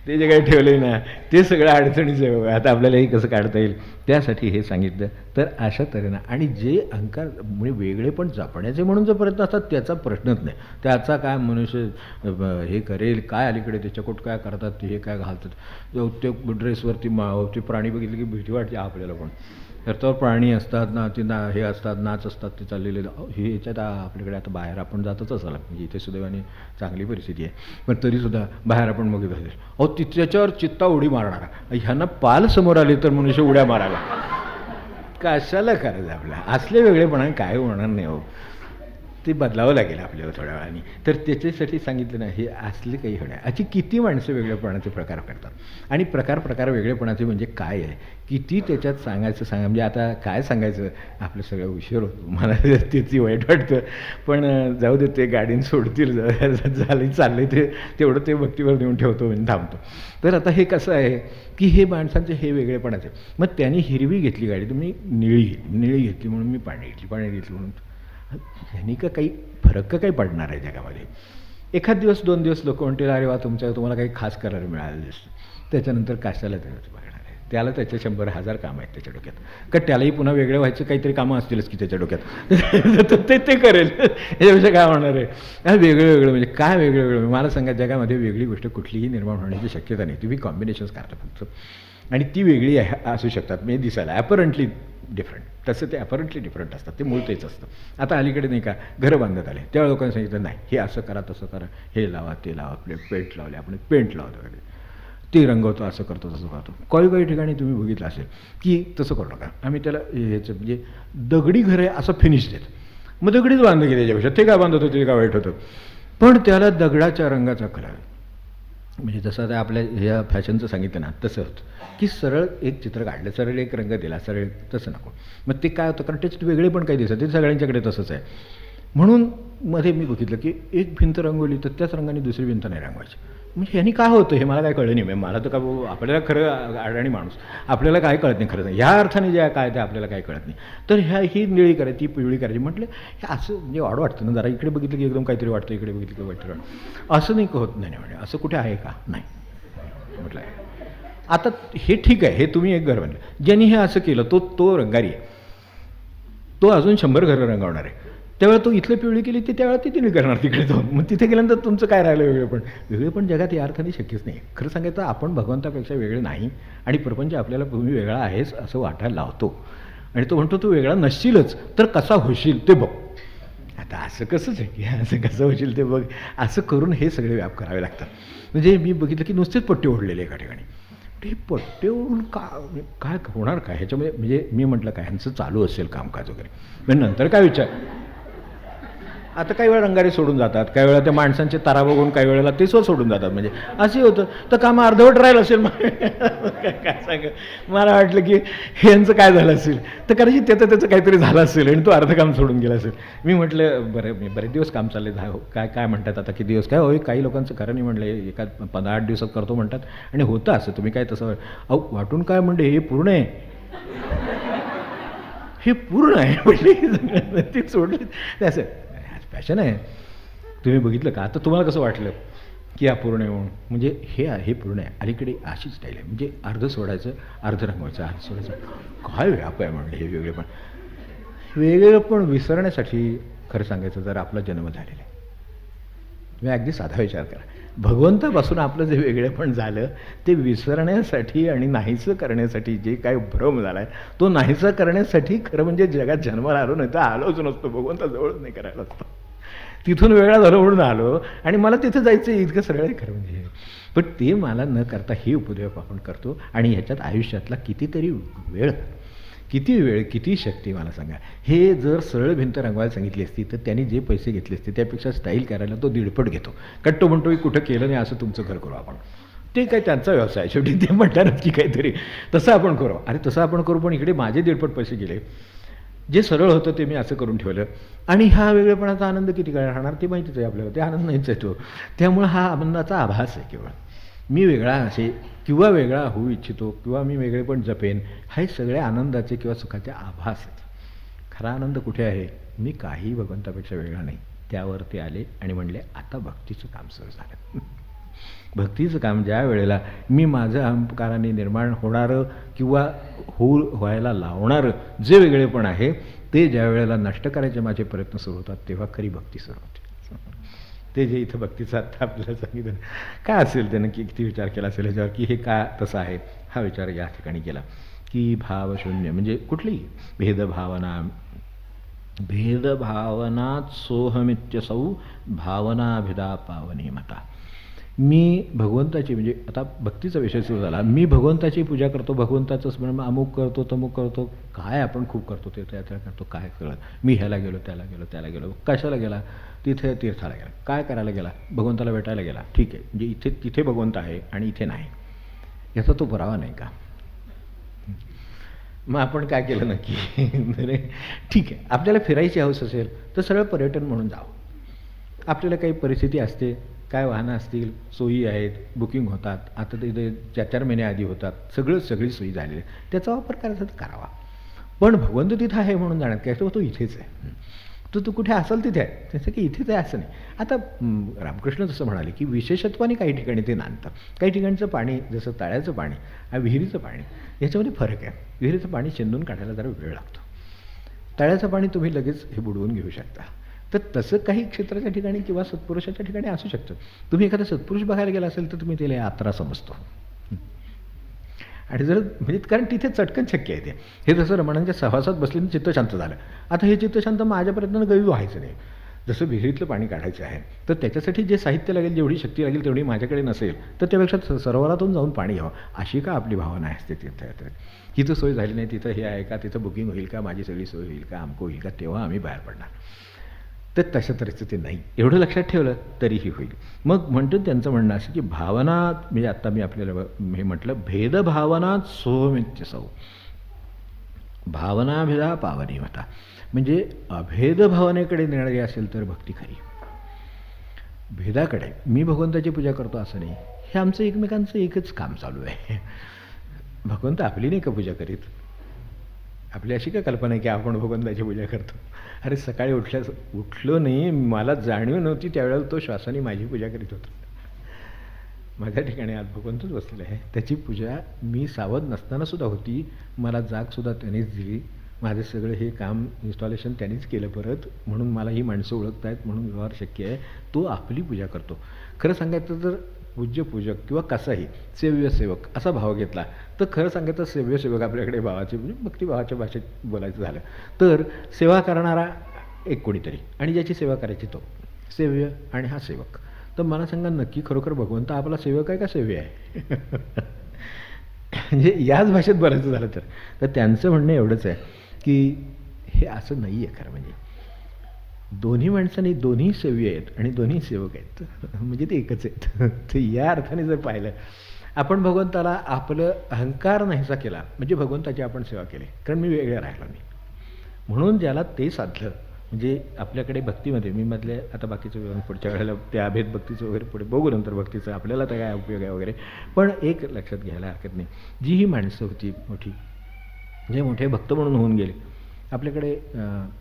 ते जे काही ठेवले ना ते सगळं अडचणीचं आहे. आता आपल्यालाही कसं काढता येईल त्यासाठी हे सांगितलं. तर अशा तऱ्हेनं आणि जे अहंकार म्हणजे वेगळे पण जपण्याचे म्हणून जो प्रयत्न असतात त्याचा प्रश्नच नाही. त्याचा काय मनुष्य हे करेल, काय अलीकडे ते चकोट काय करतात, ते हे काय घालतात, ते ड्रेसवरती ते प्राणी बघितले की भीती वाटते आपल्याला. पण तर प्राणी असतात ना, ते हे असतात, नाच असतात ते चाललेले. हे याच्यात आपल्याकडे आता बाहेर आपण जातच असाल, म्हणजे इथे सुदैवाने चांगली परिस्थिती आहे, पण तरीसुद्धा बाहेर आपण बघित असेल त्याच्यावर चित्ता उडी मारणारा. ह्यांना पाल समोर आले तर मनुष्य उड्या मारायला. कशाला करायचं आपल्या असले वेगळेपणा काय होणार नाही हो, ते बदलावं लागेल आपल्याला थोड्या वेळाने. तर त्याच्यासाठी सांगितलं ना, हे असले काही होण्या अशी किती माणसं वेगळेपणाचे प्रकार करतात. आणि प्रकार वेगळेपणाचे म्हणजे काय आहे, किती त्याच्यात सांगायचं म्हणजे आता काय सांगायचं, आपलं सगळं उशीर होतो, मला त्याची वाईट वाटतं. पण जाऊ दे, ते गाडीने सोडतील, झाले चालले ते तेवढं ते भक्तीवर देऊन ठेवतो म्हणजे थांबतो. तर आता हे कसं आहे की हे माणसांचे हे वेगळेपणाचे. मग त्यांनी हिरवी घेतली गाडी, तुम्ही निळी घेतली म्हणून मी पाणी घेतली म्हणून ह्यांनी का काही फरक का काही पडणार आहे जगामध्ये. एखाद दिवस 2 दिवस लोक म्हणतील अरे वा तुम्हाला काही खास करायला मिळालं दिसतं, त्याच्यानंतर कशाला त्याचं बघणार आहे. त्याला त्याचे 100,000 कामं आहेत त्याच्या डोक्यात, का त्यालाही पुन्हा वेगळं व्हायचं काहीतरी कामं असतीलच की त्याच्या डोक्यात. ते करेल, याच्यापेक्षा काय होणार आहे. वेगळं म्हणजे काय वेगळं मला सांगा. जगामध्ये वेगळी गोष्ट कुठलीही निर्माण होण्याची शक्यता नाही. तुम्ही कॉम्बिनेशन्स करता फक्त, आणि ती वेगळी असू शकतात म्हणजे दिसायला ॲपरंटली डिफरंट. तसं ते ॲपरंटली डिफरंट असतात, ते मूळ तेच असतं. आता अलीकडे नाही का घरं बांधण्यात आले, त्या लोकांनी सांगितलं नाही हे असं करा तसं करा, हे लावा ते लावा, आपले पेंट लावले, आपण पेंट लावतो वगैरे, ते रंगवतो, असं करतो तसं करतो. काही ठिकाणी तुम्ही बघितलं असेल की तसं करू नका, आम्ही त्याला ह्याचं म्हणजे दगडी घर आहे असं फिनिश देत. मग दगडीच बांधलं की त्याच्यापेक्षा ते काय बांधत होतं ते काय वाईट होतं, पण त्याला दगडाच्या रंगाचा कलर म्हणजे जसं आता आपल्या ह्या फॅशनचं सांगितलं ना तसं होतं की सरळ एक चित्र काढलं, सरळ एक रंग दिला, सरळ तसं नको. मग ते काय होतं, कारण त्याच्यात वेगळे पण काही दिसत, ते सगळ्यांच्याकडे तसंच आहे. म्हणून मध्ये मी बघितलं की एक भिंत रंगवली तर त्याच रंगाने दुसरी भिंत नाही रंगवायची. म्हणजे ह्यांनी काय होतं हे मला काय कळलं नाही. म्हणजे मला तर का आपल्याला खरं अडाणी माणूस, आपल्याला काय कळत नाही खरं नाही, ह्या अर्थाने जे काय ते आपल्याला काय कळत नाही. तर ही निळी करायची, ती पिवळी करायची. म्हटलं हे असं म्हणजे वाढ वाटतं ना, जरा इकडे बघितलं की एकदम काहीतरी वाटतं, इकडे बघितलं की वाईट वाटतं, असं नाही होत नाही. म्हणजे असं कुठे आहे का? नाही. म्हटलं आता हे ठीक आहे, हे तुम्ही एक घर बांधलं, ज्यांनी हे असं केलं तो रंगारी आहे, तो अजून 100 घरं रंगवणार आहे. त्यावेळेला तो इथलं पिवळी केली ती त्यावेळेला ती तिने करणार तिकडे जाऊन. मग तिथे गेल्यानंतर तुमचं काय राहिलं वेगळेपण जगात या अर्थाने शक्यच नाही. खरं सांगायचं आपण भगवंतापेक्षा वेगळे नाही आणि प्रपंच आपल्याला तुम्ही वेगळा आहेस असं वाटायला लावतो आणि तो म्हणतो तू वेगळा नसशीलच तर कसा होशील ते बघ. आता असं कसंच आहे की असं कसं होशील ते बघ, असं करून हे सगळे व्याप करावे लागतात. म्हणजे मी बघितलं की नुसतेच पट्टे ओढलेले एका ठिकाणी. हे पट्टे ओढून काय होणार काय ह्याच्यामध्ये? म्हणजे मी म्हटलं काय ह्यांचं चालू असेल कामकाज वगैरे. म्हणजे नंतर काय विचार, आता काही वेळा रंगारी सोडून जातात, काही वेळा त्या माणसांचे तारा बघून काही वेळेला ते सोडून जातात. म्हणजे असंही होतं. तर काम अर्धवट राहिलं असेल काय सांग, मला वाटलं की ह्यांचं काय झालं असेल, तर कदाचित त्याचं काहीतरी झालं असेल आणि तो अर्ध काम सोडून गेला असेल. मी म्हटलं बरेच दिवस काम चालले काय म्हणतात आता किती दिवस काय होय, काही लोकांचं खरं नाही म्हणलं, एका 15-8 दिवसात करतो म्हणतात आणि होतं असं. तुम्ही काय तसं वाटून काय म्हणले हे पूर्ण आहे, हे पूर्ण आहे म्हणजे ते सोडलं ते असं फॅशन आहे. तुम्ही बघितलं का? आता तुम्हाला कसं वाटलं की अपूर्ण आहे म्हणून? म्हणजे हे पूर्ण आहे. अलीकडे अशी स्टाईल आहे, म्हणजे अर्ध सोडायचं, अर्ध रंगवायचं, अर्ध सोडायचं. काय व्याप आहे म्हणलं हे वेगळेपण विसरण्यासाठी. खरं सांगायचं जर आपला जन्म झालेला आहे, मी अगदी साधा विचार करा, भगवंतापासून आपलं जे वेगळेपण झालं ते विसरण्यासाठी आणि नाहीसं करण्यासाठी, जे काय भ्रम झाला आहे तो नाहीसा करण्यासाठी खरं म्हणजे जगात जन्माला आलो नाही तर आलोच नसतो, भगवंताजवळच नाही करायला असतो. तिथून वेगळा झालो म्हणून आलो आणि मला तिथं जायचं इतकं सरळ आहे खरं म्हणजे. पण ते मला न करता हे उपद्व्याप आपण करतो आणि ह्याच्यात आयुष्यातला कितीतरी वेळ, किती शक्ती मला सांगा. हे जर सरळ भिंत रंगवायला सांगितली असती तर त्यांनी जे पैसे घेतले असते त्यापेक्षा स्टाईल करायला तो 1.5 घेतो. कट्टो म्हणतो की कुठं केलं नाही असं तुमचं घर करू आपण. ते काय त्यांचा व्यवसाय, शेवटी ते म्हणतानाच की काहीतरी तसं आपण करू. अरे तसं आपण करू, पण इकडे माझे 1.5 पैसे गेले. जे सरळ होतं ते मी असं करून ठेवलं आणि हा वेगळेपणाचा आनंद किती काय राहणार ते माहितीच आहे आपल्याला, ते आनंद नाहीच आहे तो. त्यामुळं हा आनंदाचा आभास आहे केवळ. मी वेगळा असे किंवा वेगळा होऊ इच्छितो किंवा मी वेगळेपण जपेन, हे सगळे आनंदाचे किंवा सुखाचे आभास आहेत. खरा आनंद कुठे आहे? मी काही भगवंतापेक्षा वेगळा नाही. त्यावर ते आले आणि म्हणले आता भक्तीचं काम सुरू झालं. भक्तीचं काम ज्या वेळेला मी माझं अहंकाराने निर्माण होणारं किंवा व्हायला लावणारं जे वेगळेपण आहे ते ज्या वेळेला नष्ट करायचे माझे प्रयत्न सुरू होतात तेव्हा खरी भक्ती सुरू होते. ते जे इथं भक्तीचं आत्ता आपल्याला सांगितलं, काय असेल त्यानं किती विचार केला असेल ह्याच्यावर की हे का तसं आहे, हा विचार या ठिकाणी केला की भावशून्य म्हणजे कुठलीही भेदभावनात सोहमित्यसौ भावनाभिदा पावनी मता. मी भगवंताची म्हणजे आता भक्तीचा विषय सुरू झाला, मी भगवंताची पूजा करतो, भगवंताचं स्मरण अमुक करतो तमुक करतो, काय आपण खूप करतो ते त्याला करतो काय कळत. मी ह्याला गेलो त्याला गेलो कशाला गेला? तिथे तीर्थाला गेला. काय करायला गेला? भगवंताला भेटायला गेला. ठीक आहे, म्हणजे तिथे भगवंत आहे आणि इथे नाही, याचा तो पुरावा नाही का? मग आपण काय केलं नक्की? ठीक आहे, आपल्याला फिरायची हौस असेल तर सरळ पर्यटन म्हणून जावं. आपल्याला काही परिस्थिती असते, काय वाहनं असतील, सोयी आहेत, बुकिंग होतात, आता तिथे 4-4 महिने आधी होतात, सगळी सोयी झालेली आहे, त्याचा वापर करायचा तर करावा. पण भगवंत तिथं आहे म्हणून जाण्यात काय, तो इथेच आहे. तू कुठे असेल तिथे आहे, त्याचं की इथेच आहे असं नाही. आता रामकृष्ण जसं म्हणाले की विशेषत्वाने काही ठिकाणी ते नांदतं. काही ठिकाणचं पाणी जसं तळ्याचं पाणी आणि विहिरीचं पाणी याच्यामध्ये फरक आहे. विहिरीचं पाणी शेंदून काढायला जरा वेळ लागतो, तळ्याचं पाणी तुम्ही लगेच हे बुडवून घेऊ शकता. तर तसं काही क्षेत्राच्या ठिकाणी किंवा सत्पुरुषाच्या ठिकाणी असू शकतं. तुम्ही एखादा सत्पुरुष बघायला गेला असेल तर तुम्ही त्याला यात्रा समजतो आणि जर म्हणजे कारण तिथे चटकन शक्य आहे ते. हे जसं रमणांच्या सहवासात बसले चित्त शांत झालं. आता हे चित्त शांत माझ्या प्रयत्नानं गैर व्हायचं नाही. जसं विहिरीतलं पाणी काढायचं आहे तर त्याच्यासाठी जे साहित्य लागेल, जेवढी शक्ती लागेल तेवढी माझ्याकडे नसेल तर त्यापेक्षा सरोवरातून जाऊन पाणी घ्यावं अशी का आपली भावना असते तीर्थयात्रेत. हिथं सोय झाली नाही, तिथं हे आहे का, तिथं बुकिंग होईल का, माझी सगळी सोय होईल का, अमकं होईल का, तेव्हा आम्ही बाहेर पडणार. तर तशा परिस्थिती नाही, एवढं लक्षात ठेवलं तरीही होईल. मग म्हणतो त्यांचं म्हणणं असं की भावना म्हणजे आत्ता मी आपल्याला हे म्हटलं भेदभावनात सोहमित्यसौ भावनाभेदा पावनी मता. म्हणजे अभेद भावनेकडे नेणारी असेल तर भक्ती खरी. भेदाकडे. मी भगवंताची पूजा करतो असं नाही, हे आमचं एकमेकांचं एकच काम चालू आहे. भगवंत आपली नाही का पूजा करीत? आपली अशी काय कल्पना आहे की आपण भगवंताची पूजा करतो? अरे सकाळी उठलो नाही, मला जाणीव नव्हती त्यावेळेला तो श्वासाने माझी पूजा करीत होता. माझ्या ठिकाणी आज भगवंतच बसलेला आहे, त्याची पूजा मी सावध नसताना सुद्धा होती. मला जागसुद्धा त्यानेच दिली. माझं सगळं हे काम इन्स्टॉलेशन त्यानेच केलं परत, म्हणून मला ही माणसं ओळखत आहेत, म्हणून व्यवहार शक्य आहे. तो आपली पूजा करतो. खरं सांगायचं तर पूज्य पूजक किंवा कसाही सेव्य सेवक असा भाव घेतला तर खरं सांगायचं सेव्य सेवक आपल्याकडे भावाचे म्हणजे भक्तिभावाच्या भाषेत बोलायचं झालं तर सेवा करणारा एक कोणीतरी आणि ज्याची सेवा करायची तो सेव्य आणि हा सेवक. तर मला सांगा नक्की खरोखर भगवंत आपला सेवक आहे का सेव्य आहे? म्हणजे याच भाषेत बोलायचं झालं तर त्यांचं म्हणणं एवढंच आहे की हे असं नाही आहे. खरं म्हणजे दोन्ही माणसांनी दोन्ही सेव्य आहेत आणि दोन्ही सेवक आहेत, म्हणजे ते एकच आहेत. तर या अर्थाने जर पाहिलं आपण भगवंताला आपलं अहंकार नाहीसा केला म्हणजे भगवंताची आपण सेवा केली, कारण मी वेगळं राहिलो नाही. म्हणून ज्याला ते साधलं म्हणजे आपल्याकडे भक्तीमध्ये मी मधले आता बाकीचं पुढच्या वेळेला त्या अभेद भक्तीचं वगैरे पुढे बघू नंतर भक्तीचं आपल्याला तर काय उपयोग आहे वगैरे, पण एक लक्षात घ्यायला हरकत नाही. जी ही माणसं होती मोठी जे मोठे भक्त म्हणून होऊन गेले आपल्याकडे,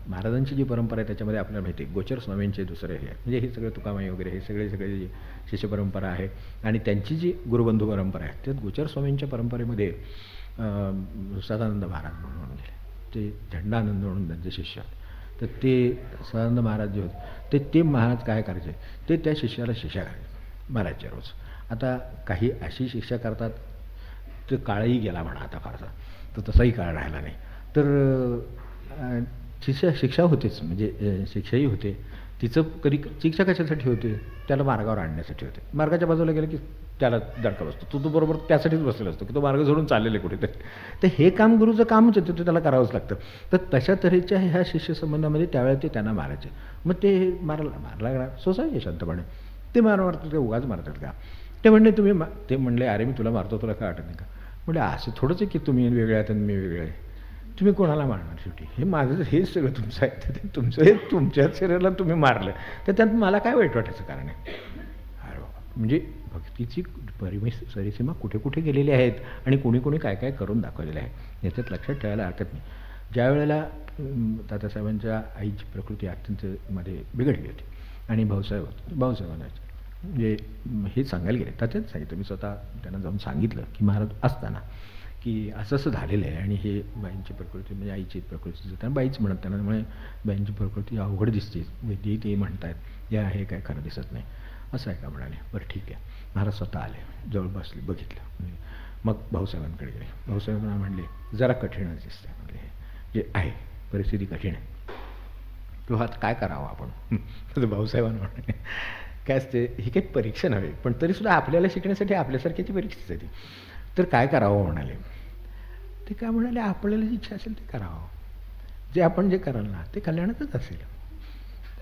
महाराजांची जी परंपरा आहे त्याच्यामध्ये आपल्याला माहिती आहे गोचर स्वामींचे दुसरे हे म्हणजे हे सगळे तुकामाई वगैरे हे सगळे जी शिष्य परंपरा आहे आणि त्यांची जी गुरुबंधू परंपरा आहे त्यात गोचर स्वामींच्या परंपरेमध्ये सदानंद महाराज म्हणून गेले, ते झंडानंद म्हणून त्यांचे शिष्य. तर ते सदानंद महाराज जे होते ते महाराज काय करायचे ते त्या शिष्याला शिक्षा करायचे महाराजच्या रोज. आता काही अशी शिक्षा करतात तर काळही गेला म्हणा आता फारसा, तर तसाही काळ राहिला नाही. तर शिक्षा होतेच म्हणजे शिक्षाही होते. तिचं कधी शिक्षा कशासाठी होते? त्याला मार्गावर आणण्यासाठी होते. मार्गाच्या बाजूला गेलं की त्याला दडका बसतो, तो बरोबर त्यासाठीच बसलेला असतो की तो मार्ग सोडून चाललेले कुठेतरी. तर हे काम गुरुचं कामच होतं, ते त्याला करावंच लागतं. तर तशा तऱ्हेच्या ह्या शिष्यसंबंधामध्ये त्यावेळेला ते त्यांना मारायचे. मग ते मारला सोसायचे शांतपणे, ते मारतात ते उगाच मारतात का? ते म्हणले तुम्ही ते म्हणले अरे मी तुला मारतो तुला काय वाटत नाही का? म्हणजे असं थोडंच आहे की तुम्ही वेगळे आहेत आणि मी वेगळे आहे, तुम्ही कोणाला मारणार? शेवटी हे माझं हेच सगळं तुमचं आहे, तर ते तुमचं हे तुमच्याच शरीराला तुम्ही मारलं तर त्यात मला काय वाईट वाटायचं कारण आहे? अरे म्हणजे भक्तीची सरीसीमा कुठे कुठे गेलेली आहेत आणि कोणी कोणी काय काय करून दाखवलेलं आहे याच्यात लक्षात ठेवायला हरकत नाही. ज्या वेळेला तात्यासाहेबांच्या आईची प्रकृती अत्यंत मध्ये बिघडली होती आणि भाऊसाहेबांना म्हणजे हे सांगायला गेले तात्याच सांगितलं, मी स्वतः त्यांना जाऊन सांगितलं की महाराज असताना की असं असं झालेलं आहे आणि हे बाईंची प्रकृती म्हणजे आईची प्रकृती त्यांना बाईच म्हणत त्यांना त्यामुळे बाईंची प्रकृती अवघड दिसते, वैद्यही ते म्हणतात या हे काय खरं दिसत नाही असं आहे का? म्हणाले बरं ठीक आहे. महाराज स्वतः आले, जवळ बसले, बघितलं. मग भाऊसाहेबांकडे गेले. भाऊसाहेबांना म्हणले जरा कठीणच दिसतंय म्हणजे जे आहे परिस्थिती कठीण आहे, किंवा आता काय करावं आपण? तर भाऊसाहेबांना म्हणले काय असते ही काही परीक्षा नव्हे पण तरीसुद्धा आपल्याला शिकण्यासाठी आपल्यासारख्याची परीक्षाच आहे ती, तर काय करावं म्हणाले. ते काय म्हणाले आपल्याला जी इच्छा असेल ते करावं, जे आपण जे कराल ना ते कल्याणातच असेल,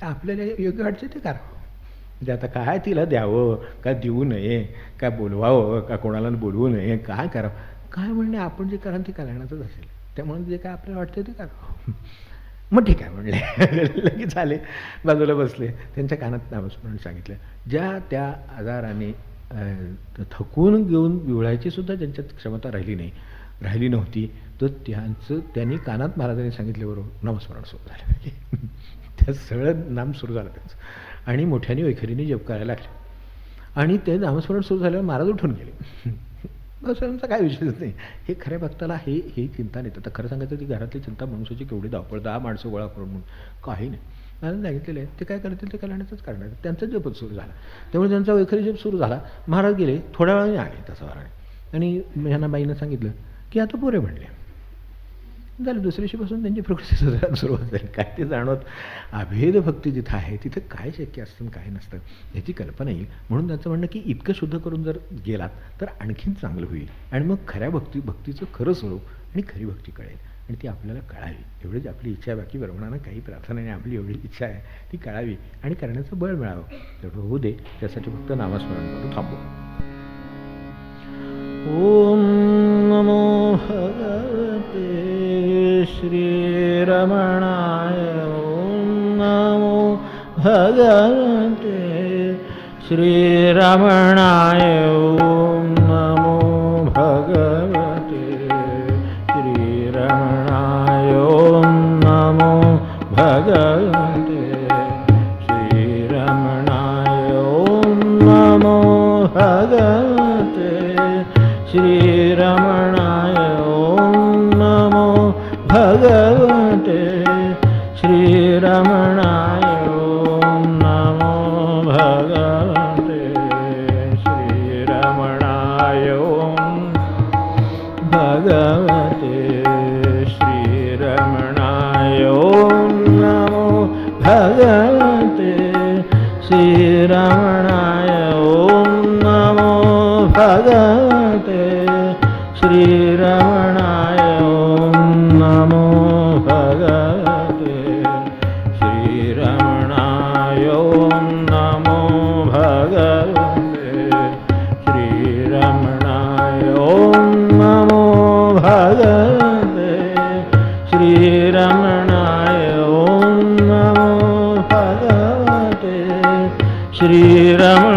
आपल्याला योग्य वाटते ते करावं. म्हणजे आता काय तिला द्यावं का देऊ नये का बोलवावं का कोणाला बोलवू नये काय करावं, काय म्हणणे आपण जे कराल ते कल्याणातच असेल, त्यामुळे जे काय आपल्याला वाटतं ते करावं. मग ठीक आहे म्हणले. लगेच आले, बाजूला बसले, त्यांच्या कानात नामस्मरण सांगितलं. ज्या त्या आजाराने थकून घेऊन विवळायची सुद्धा ज्यांच्यात क्षमता राहिली नव्हती तर त्यांनी कानात महाराजांनी सांगितल्याबरोबर नामस्मरण सुरू झालं. त्या सगळं नाम सुरू झालं त्यांचं आणि मोठ्याने वैखरीने जप करायला लागले आणि ते नामस्मरण सुरू झाल्यावर महाराज उठून गेले. भाऊसाहेबांचा काय विषयच नाही. हे खऱ्या भक्ताला हे चिंता नाही. तर खरं सांगायचं ती घरातली चिंता मनुष्याची केवढी धावपळ, 10 माणसं गोळा करून म्हणून काही नाही. मला सांगितलेलं आहे ते काय करतील ते कल्याणाचंच करणार. त्यांचा जपच सुरू झाला, त्यामुळे त्यांचा वैखरी जप सुरू झाला. महाराज गेले, थोड्या वेळाने आले तसं वराने आणि ह्यांना बाईनं सांगितलं की आता पोरे म्हणले झालं. दुसऱ्या दिवशीपासून त्यांची प्रकृती सुरुवात झाली. काय ते जाणवत अभेद भक्ती जिथं आहे तिथं काय शक्य असतं काय नसतं याची कल्पना येईल. म्हणून त्यांचं म्हणणं की इतकं शुद्ध करून जर गेलात तर आणखीन चांगलं होईल आणि मग खऱ्या भक्तीचं खरं स्वरूप आणि खरी भक्ती कळेल आणि ती आपल्याला कळावी. एवढीच आपली इच्छा आहे, बाकी ब्रह्मणानं काही प्रार्थना नाही. आपली एवढी इच्छा आहे ती कळावी आणि करण्याचं बळ मिळावं. तेवढं होऊ दे, त्यासाठी फक्त नामस्मरण करून थांबू. ओम नमो भगवते श्रीरमणाय. ओम नमो भगवते श्रीरमणाय ॐ नमो भगवते श्रीरमणाय ॐ नमो भगवते श्रीरमणाय ॐ नमो भगवते श्रीरमणाय ॐ नमो भगवते श्रीरमणाय ॐ नमो भगवते श्रीरमणाय ॐ भगवते श्रीरमणाय ॐ नमो भगवते श्रीरमणाय ॐ नमो भगवते श्रीरमणाय ॐ नमो भगवते श्रीरमणाय ॐ नमो भगवते श्रीरमणाय ॐ नमो भगवते श्रीरमणाय ॐ नमो भगवते श्रीरमणाय